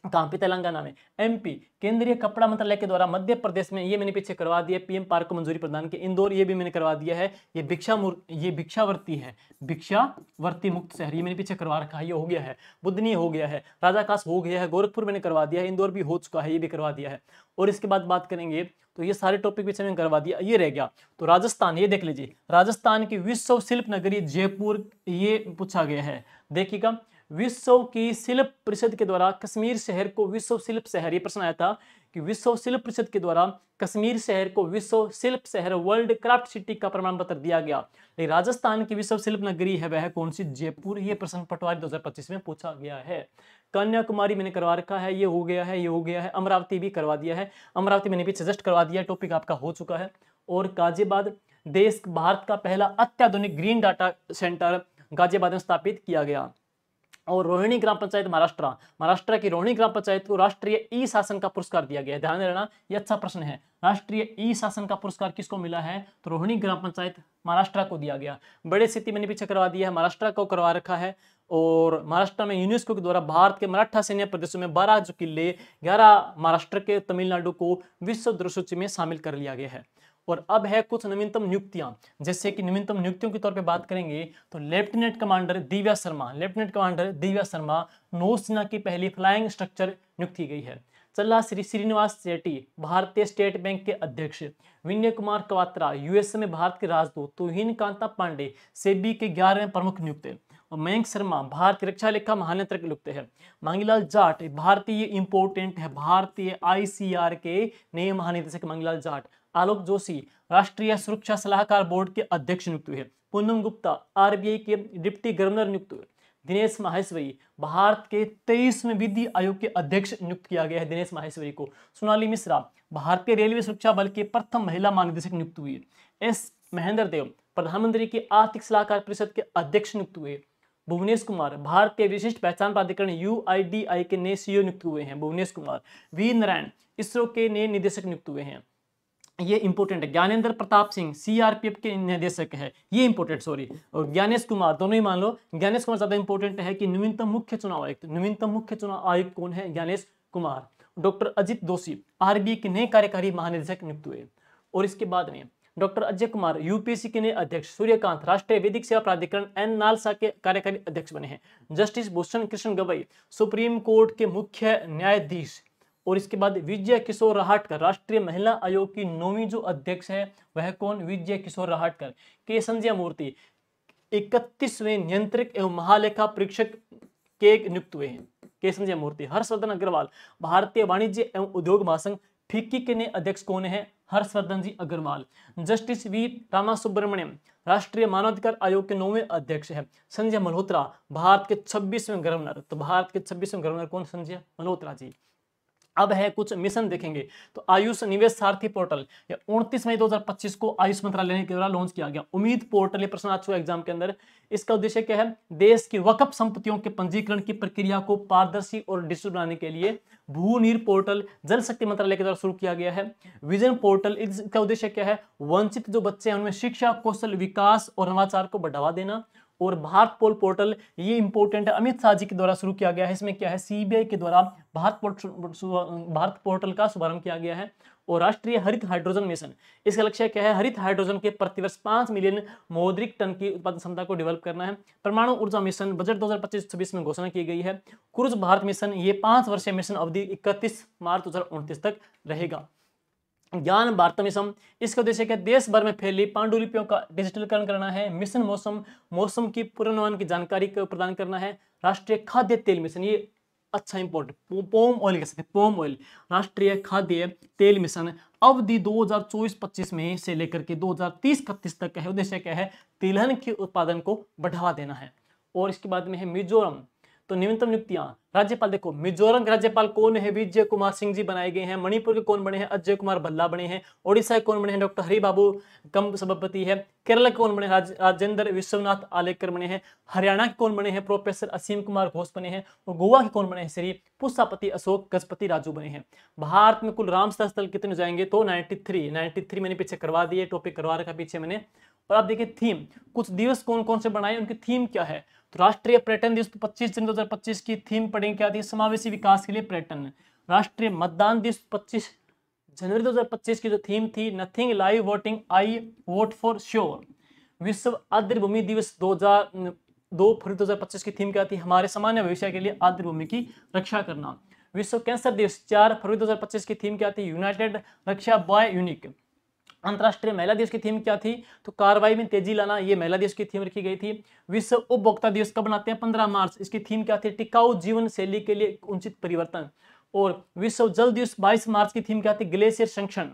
कहाँ पे? तेलंगाना में। एमपी केंद्रीय कपड़ा मंत्रालय के द्वारा मध्य प्रदेश में, ये मैंने पीछे करवा दिया, पीएम पार्क को मंजूरी प्रदान की। इंदौर, ये भी मैंने करवा दिया है। ये भिक्षावर्ती है, भिक्षावर्ती मुक्त शहर, ये मैंने पीछे करवा रखा है, ये हो गया है। बुधनी हो गया है, राजाकाश हो गया है, गोरखपुर मैंने करवा दिया है, इंदौर भी हो चुका है, ये भी करवा दिया है। और इसके बाद बात करेंगे तो ये सारे टॉपिक पीछे मैंने करवा दिया। ये रह गया तो राजस्थान, ये देख लीजिए, राजस्थान की विश्व शिल्प नगरी जयपुर, ये पूछा गया है। देखिएगा, विश्व की शिल्प परिषद के द्वारा कश्मीर शहर को विश्व शिल्प शहर, ये प्रश्न आया था कि विश्व शिल्प परिषद के द्वारा कश्मीर शहर को विश्व शिल्प शहर, वर्ल्ड क्राफ्ट सिटी का प्रमाण पत्र दिया गया। लेकिन राजस्थान की विश्व शिल्प नगरी है वह कौन सी? जयपुर। ये प्रश्न पटवारी 2025 में पूछा गया है। कन्याकुमारी मैंने करवा रखा है, ये हो गया है, ये हो गया है। अमरावती भी करवा दिया है, अमरावती मैंने भी सजेस्ट करवा दिया, टॉपिक आपका हो चुका है। और गाजियाबाद, भारत का पहला अत्याधुनिक ग्रीन डाटा सेंटर गाजियाबाद में स्थापित किया गया। और रोहिणी ग्राम पंचायत महाराष्ट्र की रोहिणी ग्राम पंचायत को राष्ट्रीय ई शासन का पुरस्कार दिया गया है। ध्यान देना, ये अच्छा प्रश्न है। राष्ट्रीय ई शासन का पुरस्कार किसको मिला है? तो रोहिणी ग्राम पंचायत महाराष्ट्र को दिया गया। बड़े सिटी मैंने पीछे करवा दिया है, महाराष्ट्र को करवा रखा है। और महाराष्ट्र में यूनेस्को के द्वारा भारत के मराठा सैन्य प्रदेशों में 12 जो किले, 11 महाराष्ट्र के, तमिलनाडु को विश्व धरोहर सूची में शामिल कर लिया गया है। और अब है कुछ नवीनतम नियुक्तियां, जैसे कि नवीनतम नियुक्तियों के तौर पे बात करेंगे तो लेफ्टिनेंट कमांडर दिव्या शर्मा नौसेना की पहली फ्लाइंग स्ट्रक्चर नियुक्त की गई है। चल्ला श्री श्रीनिवास शेट्टी भारतीय स्टेट बैंक के अध्यक्ष, विनय कुमार कवात्रा यूएस में भारत के राजदूत, तुहिन कांता पांडे सेबी के 11वें प्रमुख नियुक्त, और मयंक शर्मा भारतीय रक्षा लेखा महानियंत्रक नियुक्त है। मांगीलाल जाट भारतीय इंपोर्टेंट है, भारतीय आईसीआर के नए महानिदेशक मांगीलाल जाट। आलोक जोशी राष्ट्रीय सुरक्षा सलाहकार बोर्ड के अध्यक्ष नियुक्त हुए। पूनम गुप्ता आरबीआई के डिप्टी गवर्नर नियुक्त हुए। दिनेश माहेश्वरी भारत के 23वें विधि आयोग के अध्यक्ष नियुक्त किया गया है दिनेश माहेश्वरी को। सोनाली मिश्रा भारतीय रेलवे सुरक्षा बल के प्रथम महिला महानिदेशक नियुक्त हुई। एस महेंद्र देव प्रधानमंत्री के आर्थिक सलाहकार परिषद के अध्यक्ष नियुक्त हुए। भुवनेश कुमार भारतीय विशिष्ट पहचान प्राधिकरण यूआईडीआई के नए सीईओ नियुक्त हुए हैं भुवनेश कुमार। वी नारायण इसरो के नए निदेशक नियुक्त हुए हैं, ये इंपोर्टेंट है। ज्ञानेंद्र प्रताप सिंह सीआरपीएफ के निदेशक है, ये इंपोर्टेंट सॉरी। और ज्ञानेश कुमार दोनों ही मान लो, ज्ञानेश कुमार ज्यादा इंपोर्टेंट है कि नवीनतम मुख्य चुनाव आयुक्त कौन है? ज्ञानेश कुमार। डॉक्टर अजित दोषी आरबीआई के नए कार्यकारी महानिदेशक नियुक्त हुए। और इसके बाद में डॉक्टर अजय कुमार यूपीएससी के नए अध्यक्ष। सूर्यकांत राष्ट्रीय विधिक सेवा प्राधिकरण एन नालसा के कार्यकारी अध्यक्ष बने हैं। Justice Bhushan Krishna Gavai supreme court के मुख्य न्यायाधीश। और इसके बाद विजय किशोर रहाटकर राष्ट्रीय महिला आयोग की 9वीं जो अध्यक्ष है वह कौन? विजय किशोर रहाटकर। के संजय मूर्ति 31वें नियंत्रक एवं महालेखा परीक्षक के नियुक्त हुए हैं, के संजय मूर्ति। हर्षवर्धन अग्रवाल भारतीय वाणिज्य एवं उद्योग महासंघ फिक्की के नए अध्यक्ष कौन है? हर्षवर्धन जी अग्रवाल। जस्टिस वी रामासुब्रमण्यम राष्ट्रीय मानवाधिकार आयोग के 9वें अध्यक्ष है। संजय मल्होत्रा भारत के 26वें गवर्नर। तो भारत के 26वें गवर्नर कौन? संजय मल्होत्रा जी। अब है कुछ मिशन देखेंगे तो आयुष निवेश सारथी पोर्टल 29 मई 2025 को आयुष मंत्रालय के द्वारा लॉन्च किया गया। उम्मीद पोर्टल ये प्रश्न आ चुका एग्जाम के अंदर। इसका उद्देश्य क्या है? देश की वक्फ संपत्तियों के पंजीकरण की प्रक्रिया को पारदर्शी और डिजिटल बनाने के लिए भू नीर पोर्टल जल शक्ति मंत्रालय के द्वारा शुरू किया गया है। विजन पोर्टल इसका उद्देश्य क्या है? वंचित जो बच्चे हैं उनमें शिक्षा, कौशल विकास और नवाचार को बढ़ावा देना। और भारत पोल पोर्टल ये इंपोर्टेंट है, अमित शाह जी के द्वारा शुरू किया गया है। इसमें क्या है? सीबीआई के द्वारा भारत पोर्टल का शुभारंभ किया गया है। और राष्ट्रीय हरित हाइड्रोजन मिशन, इसका लक्ष्य क्या है? हरित हाइड्रोजन के प्रतिवर्ष 5 मिलियन मौद्रिक टन की उत्पादन क्षमता को डेवलप करना है। परमाणु ऊर्जा मिशन बजट 2025-26 में घोषणा की गई है। क्रूज भारत मिशन ये 5 वर्षीय मिशन अवधि 31 मार्च 2029 तक रहेगा। ज्ञान भारत मिशन, इसका उद्देश्य क्या? देश भर में फैली पांडुलिपियों का डिजिटलीकरण करना है। मिशन मौसम की पूर्वानुमान की जानकारी को प्रदान करना है। राष्ट्रीय खाद्य तेल मिशन, ये अच्छा इंपॉर्टेंट, पोम ऑयल कह सकते हैं, पोम ऑयल। राष्ट्रीय खाद्य तेल मिशन अवधि 2024-25 में से लेकर के 2030-31 तक का है। उद्देश्य क्या है? तिलहन के उत्पादन को बढ़ावा देना है। और इसके बाद में है मिजोरम, तो न्यूनतम नियुक्तियां राज्यपाल देखो, मिजोरम के राज्यपाल कौन है? विजय कुमार सिंह जी बनाए गए हैं। मणिपुर के कौन बने हैं? अजय कुमार भल्ला बने हैं। ओडिशा के कौन बने हैं? डॉक्टर हरिबाबू कम सभापति है। केरल के कौन बने? राजेंद्र विश्वनाथ आलेकर बने हैं। हरियाणा के कौन बने हैं? प्रोफेसर असीम कुमार घोष बने हैं। और गोवा के कौन बने हैं? श्री पुष्पापति अशोक गजपति राजू बने हैं। भारत में कुल रामसर स्थल कितने हो जाएंगे? तो 93 मैंने पीछे करवा दिए, टॉपिक करवा रखा पीछे मैंने। और आप देखिए थीम, कुछ दिवस कौन कौन से बनाए, उनकी थीम क्या है? तो राष्ट्रीय पर्यटन दिवस 25 जनवरी 2025 की थीम पढ़ेंगे क्या थी? समावेशी विकास के लिए पर्यटन। राष्ट्रीय मतदान दिवस 25 जनवरी 2025 की जो थीम थी, nothing live voting, I vote for sure. विश्व आर्द्रभूमि दिवस 2 फरवरी 2025 की थीम क्या थी? हमारे सामान्य भविष्य के लिए आर्द्रभूमि की रक्षा करना। विश्व कैंसर दिवस 4 फरवरी 2025 की थीम क्या थी? यूनाइटेड रक्षा बाय यूनिक। अंतरराष्ट्रीय महिला दिवस की थीम क्या थी? तो कार्रवाई में तेजी लाना, ये महिला दिवस की थीम रखी गई थी। विश्व उपभोक्ता दिवस कब मनाते हैं? 15 मार्च। इसकी थीम क्या थी? टिकाऊ जीवन शैली के लिए उचित परिवर्तन। और विश्व जल दिवस 22 मार्च की थीम क्या थी? ग्लेशियर संरक्षण।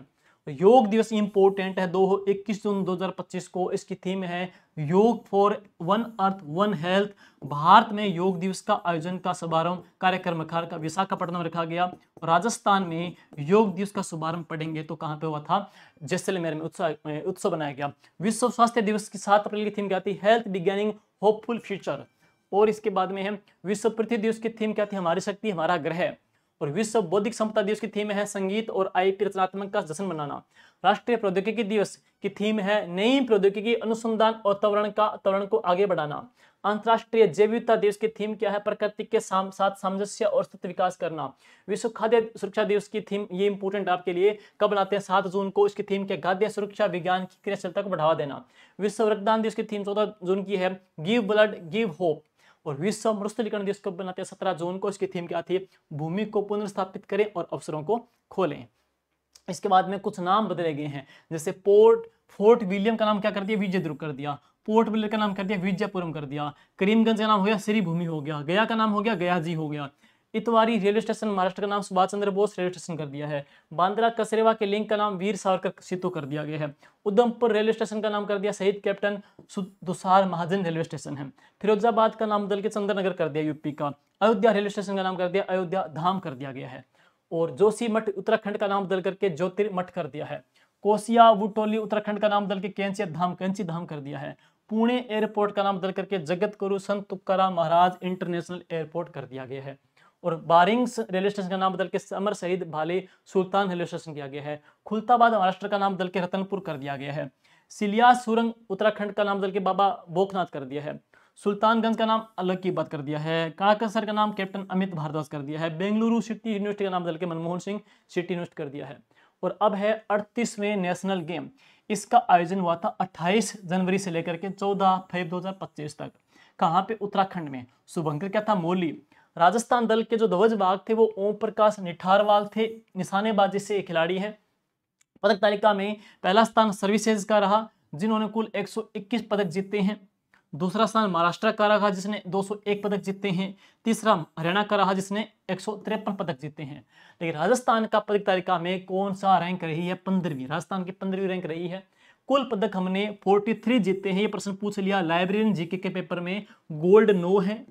योग दिवस इंपोर्टेंट है 21 जून 2025 को, इसकी थीम है योग for one earth one health. Bharat में योग दिवस का आयोजन का शुभारंभ कार्यक्रम का विशाखापट्टनम में रखा गया। राजस्थान में योग दिवस का शुभारंभ पढ़ेंगे तो कहां पे हुआ था? जैसलमेर में उत्सव बनाया गया। विश्व स्वास्थ्य दिवस की 7 अप्रैल की थीम क्या थी? Health beginning hopeful future. और इसके बाद में है विश्व पृथ्वी दिवस की थीम क्या थी? हमारी शक्ति हमारा ग्रह। और विश्व बौद्धिक संपदा दिवस की थीम है संगीत और आईपी रचनात्मक का जश्न मनाना। राष्ट्रीय प्रौद्योगिकी दिवस की थीम है नई प्रौद्योगिकी अनुसंधान और त्वरण को आगे बढ़ाना। अंतर्राष्ट्रीय जैव विविधता दिवस की थीम क्या है? प्रकृति के साथ सामंजस्य और सतत विकास करना। विश्व खाद्य सुरक्षा दिवस की थीम, ये इंपोर्टेंट आपके लिए, कब बनाते हैं? 7 जून को। इसकी थीम क्या? खाद्य सुरक्षा विज्ञान की क्रियाशीलता को बढ़ावा देना। विश्व रक्तदान दिवस की थीम 14 जून की है, गिव ब्लड गिव होप। और विश्व मरुस्थलीकरण दिवस कब बनाते हैं? 17 जून को। इसकी थीम क्या थी? भूमि को पुनर्स्थापित करें और अवसरों को खोलें। इसके बाद में कुछ नाम बदले गए हैं, जैसे फोर्ट विलियम का नाम क्या कर दिया? विजय दुर्ग कर दिया। पोर्ट ब्लेयर का नाम कर दिया विजयपुरम कर दिया। करीमगंज का नाम हो गया श्री भूमि हो गया। गया का नाम हो गया गया जी हो गया। इतवारी रेलवे स्टेशन महाराष्ट्र का नाम सुभाष चंद्र बोस रेलवे स्टेशन कर दिया है। बांद्रा कसेरवा के लिंक का नाम वीर सावरकर सेतु कर दिया गया है। उधमपुर रेलवे स्टेशन का नाम कर दिया शहीद कैप्टन तुषार महाजन रेलवे स्टेशन है। फिरोजाबाद का नाम बदल के चंद्रनगर कर दिया यूपी का। अयोध्या रेलवे स्टेशन का नाम कर दिया अयोध्या धाम कर दिया गया है। और जोशीमठ उत्तराखंड का नाम बदल करके ज्योतिर्मठ कर दिया है। कोसिया वुटोली उत्तराखंड का नाम बदल के कैंची धाम कर दिया है। पुणे एयरपोर्ट का नाम बदल करके जगत गुरु संत तुकाराम महाराज इंटरनेशनल एयरपोर्ट कर दिया गया है। और बारिंग्स रेलवे स्टेशन का नाम बदल के अमर शहीद भाले सुल्तान रेलवे स्टेशन किया गया है। खुलताबाद महाराष्ट्र का नाम बदल के रतनपुर कर दिया गया है। सिलिया सुरंग उत्तराखंड का नाम बदल के बाबा भोकनाथ कर दिया है। सुल्तानगंज का नाम अलग की बात कर दिया है। काकसर का नाम कैप्टन अमित भारद्वाज कर दिया है। बेंगलुरु सिटी यूनिवर्सिटी का नाम बदल के मनमोहन सिंह सिटी यूनिवर्सिटी कर दिया है। और अब है 38वें नेशनल गेम। इसका आयोजन हुआ था 28 जनवरी से लेकर के 14 फरवरी 2025 तक। कहाँ पे? उत्तराखंड में। शुभंकर क्या था? मौली। राजस्थान दल के जो ध्वजवाहक थे वो ओम प्रकाश निठारवाल थे, निशानेबाजी से खिलाड़ी है। पदक तालिका में पहला स्थान सर्विसेज का रहा जिन्होंने कुल 121 पदक जीते हैं। दूसरा स्थान महाराष्ट्र का रहा जिसने 201 पदक जीते हैं। तीसरा हरियाणा का रहा जिसने 153 पदक जीते हैं। लेकिन राजस्थान का पदक तालिका में कौन सा रैंक रही है? 15वीं। राजस्थान की 15वीं रैंक रही है। कुल पदक हमने 43 जीते हैं। ये प्रश्न पूछ लिया लाइब्रेरियन जीके के पेपर में। गोल्ड 9 है,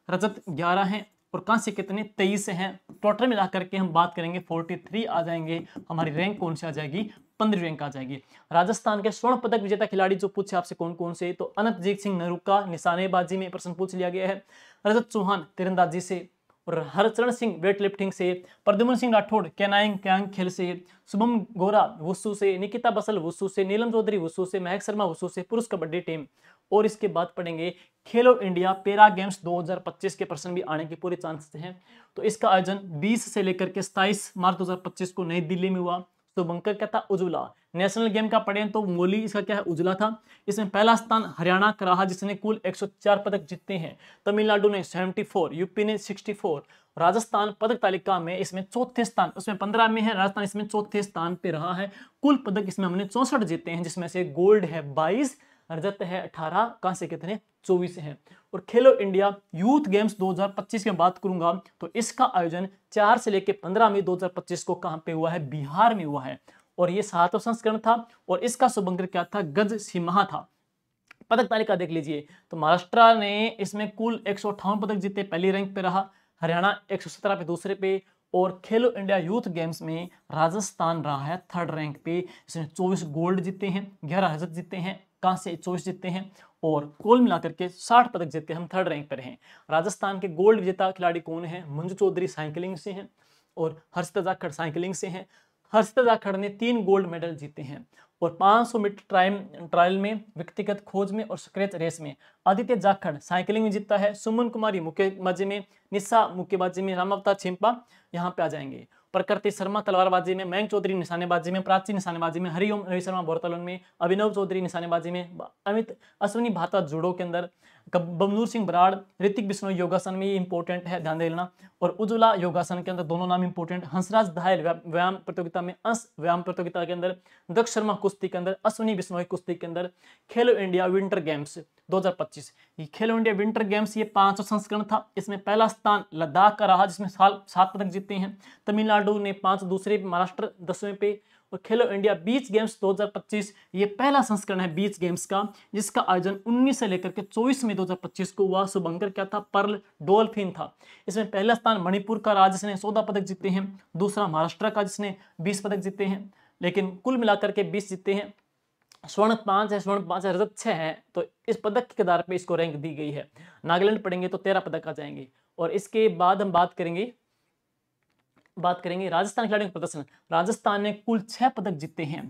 रजत 11 है और कांस्य कितने? 23 हैं। टोटल मिलाकर के हम बात करेंगे 43 आ जाएंगे। हमारी रैंक कौन सी आ जाएगी? 15वीं रैंक आ जाएगी। राजस्थान के स्वर्ण पदक विजेता खिलाड़ी जो पूछे आपसे कौन कौन से, तो अनंतजीत सिंह नरूका निशानेबाजी में प्रश्न पूछ लिया गया है। रजत चौहान तीरंदाजी से, और हरचरण सिंह वेट लिफ्टिंग से, प्रद्युम्न सिंह राठौड़ कैनाइंग कैंग खेल से, शुभम गोरा वुसू से, निकिता बसल वुसू से, नीलम चौधरी वुसू से, महक शर्मा वुसू से, पुरुष कबड्डी टीम। और इसके बाद पढ़ेंगे खेलो इंडिया पैरा गेम्स 2025 के प्रश्न भी आने के पूरे चांसेस हैं। तो इसका आयोजन 20 से लेकर के 27 मार्च 2025 को नई दिल्ली में हुआ। तो बंकर क्या था? उज्ज्वला। नेशनल गेम का पढ़ें तो मोली इसका क्या है? उज्ज्वला था। इसमें पहला स्थान हरियाणा का रहा जिसने कुल 104 पदक जीते हैं। तमिलनाडु ने 74, यूपी ने 64। राजस्थान पदक तालिका में इसमें चौथे स्थान, उसमें 15 में है, राजस्थान इसमें चौथे स्थान पे रहा है। कुल पदक इसमें हमने 64 जीते हैं जिसमें से गोल्ड है 22, रजत है 18, कांस्य कितने? 24 हैं। और खेलो इंडिया यूथ गेम्स 2025 की बात करूंगा तो इसका आयोजन 4 से लेकर 15 मई 2025 को कहां पे हुआ है? बिहार में हुआ है। और ये 7वां संस्करण था और इसका शुभंकर क्या था? गज सिम्हा था। पदक तालिका देख लीजिए तो महाराष्ट्र ने इसमें कुल 158 पदक जीते, पहली रैंक पे रहा। हरियाणा 117 पे दूसरे पे। और खेलो इंडिया यूथ गेम्स में राजस्थान रहा है 3rd रैंक पे। इसने 24 गोल्ड जीते हैं, 11 रजत जीते हैं, कांस्य 24 जीते हैं और कुल मिलाकर के 60 पदक जीत के हम 3rd रैंक पर हैं। राजस्थान के गोल्ड विजेता खिलाड़ी कौन है? मंजू चौधरी साइकिलिंग से हैं और हर्षिता जाखड़ साइकिलिंग से हैं। हर्षिता जाखड़ ने 3 गोल्ड मेडल जीते हैं। और 500 मीटर ट्रायल में, व्यक्तिगत खोज में और स्क्रैच रेस में आदित्य जाखड़ साइकिलिंग में जीता है। सुमन कुमारी मुक्केबाजी में, निशा मुक्केबाजी में, रामावतार छिंपा यहाँ पे आ जाएंगे। प्रकृति शर्मा तलवारबाजी में, मयंक चौधरी निशानेबाजी में, प्राची निशानेबाजी में, हरिओम रवि शर्मा बोरतलन में, अभिनव चौधरी निशानेबाजी में, अमित अश्विनी भाता जूडो के अंदर, बमनूर सिंह बराड़, ऋतिक बिश्नोई योगासन में, ये इंपॉर्टेंट है ध्यान दे लेना। और उज्ज्वला योगासन के अंदर, दोनों नाम इंपॉर्टेंट। हंसराज धायल व्यायाम प्रतियोगिता में, अंश व्यायाम प्रतियोगिता के अंदर, दक्ष शर्मा कुश्ती के अंदर, अश्विनी बिश्नोई कुश्ती के अंदर। खेलो इंडिया विंटर गेम्स 2025, ये खेलो इंडिया विंटर गेम्स ये 5वां संस्करण था। इसमें पहला स्थान लद्दाख का रहा जिसमें 7 पदक जीते हैं। तमिलनाडु ने 5, दूसरे, महाराष्ट्र 10वें पे। और खेलो इंडिया बीच गेम्स 2025 ये पहला संस्करण है बीच गेम्स का, जिसका आयोजन 19 से लेकर के 24 मई 2025 को हुआ। शुभंकर क्या था? पर्ल डॉल्फिन था। इसमें पहला स्थान मणिपुर का रहा जिसने 14 पदक जीते हैं। दूसरा महाराष्ट्र का जिसने 20 पदक जीते हैं, लेकिन कुल मिलाकर के 20 जीते हैं। स्वर्ण 5 है, रजत 6 है। तो इस पदक के आधार पर इसको रैंक दी गई है। नागालैंड पढ़ेंगे तो 13 पदक आ जाएंगे। और इसके बाद हम बात करेंगे बात करेंगे राजस्थान खिलाड़ियों के प्रदर्शन। राजस्थान ने कुल 6 पदक जीते हैं।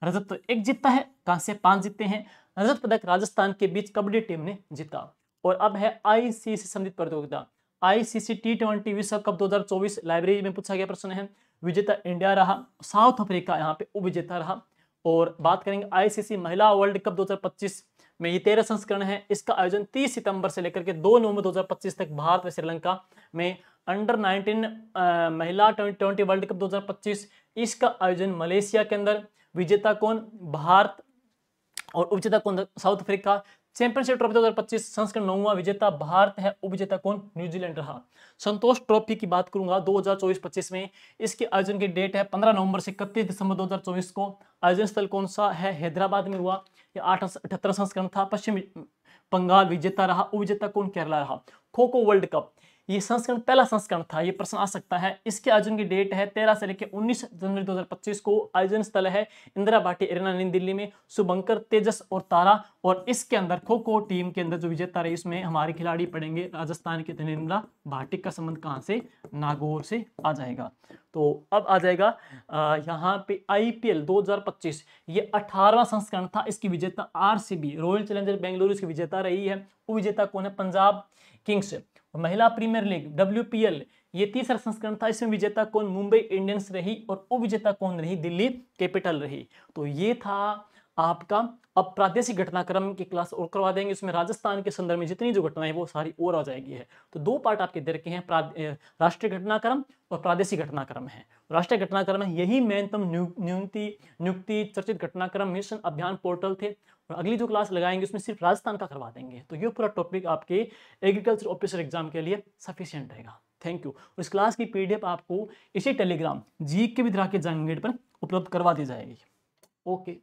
रजत 1 जीता है, कांस्य 5 जीते हैं। रजत पदक राजस्थान के बीच कबड्डी टीम ने जीता। और अब है आईसीसी संबंधित प्रतियोगिता। आईसीसी टी20 विश्व कप 2024 लाइब्रेरी में पूछा गया प्रश्न है। विजेता इंडिया रहा, साउथ अफ्रीका यहाँ पे उपविजेता रहा। और बात करेंगे आईसीसी महिला वर्ल्ड कप 2025 में, ये 13 संस्करण है। इसका आयोजन 30 सितंबर से लेकर के 2 नवंबर 2025 तक भारत व श्रीलंका में। अंडर 19 महिला T20 वर्ल्ड कप 2025, इसका आयोजन मलेशिया के अंदर। विजेता कौन? भारत। और उपविजेता कौन? South Africa. चैंपियनशिप ट्रॉफी 2025 संस्करण 9वां, विजेता भारत है, उपविजेता कौन? न्यूजीलैंड रहा। संतोष ट्रॉफी की बात करूंगा 2024-25 में, इसके आयोजन की डेट है 15 नवंबर से 31 दिसंबर 2024 को। आयोजन स्थल कौन सा है? हैदराबाद में हुआ। यह 78 संस्करण था। पश्चिम बंगाल विजेता रहा, उपविजेता कौन? केरला रहा। खो खो वर्ल्ड कप, ये संस्करण पहला संस्करण था, ये प्रश्न आ सकता है। इसके आयोजन की डेट है 13 से लेकर 19 जनवरी 2025 को। आयोजन स्थल है इंदिरा भाटी एरेना, नई दिल्ली में। शुभंकर, तेजस और तारा। और इसके अंदर खो खो टीम के अंदर जो विजेता रही, इसमें हमारे खिलाड़ी पड़ेंगे राजस्थान के धनेन्द्र भाटी। का संबंध कहां से? नागौर से आ जाएगा। तो अब आ जाएगा यहाँ पे आईपीएल 2025, ये 18वां संस्करण था। इसकी विजेता आरसीबी, रॉयल चैलेंजर बेंगलुरु, इसकी विजेता रही है। उपविजेता कौन है? पंजाब किंग्स। महिला प्रीमियर लीग डब्ल्यूपीएल, ये 3रा संस्करण था। इसमें विजेता कौन? मुंबई इंडियंस रही। और उपविजेता कौन रही? दिल्ली कैपिटल रही। तो ये था आपका। अब प्रादेशिक घटनाक्रम की क्लास और करवा देंगे, इसमें राजस्थान के संदर्भ में जितनी जो घटनाएं वो सारी और आ जाएगी है। तो 2 पार्ट आपके दे रखे हैं, राष्ट्रीय घटनाक्रम और प्रादेशिक घटनाक्रम है। राष्ट्रीय घटनाक्रम है, यही मेनतम नियुक्ति चर्चित घटनाक्रम मिशन अभियान पोर्टल थे। और अगली जो क्लास लगाएंगे उसमें सिर्फ राजस्थान का करवा देंगे। तो ये पूरा टॉपिक आपके एग्रीकल्चर ऑफिसर एग्जाम के लिए सफिशिएंट रहेगा। Thank you. इस क्लास की पीडीएफ आपको इसी टेलीग्राम जी के विद्रा के जंगेट पर उपलब्ध करवा दी जाएगी। ओके।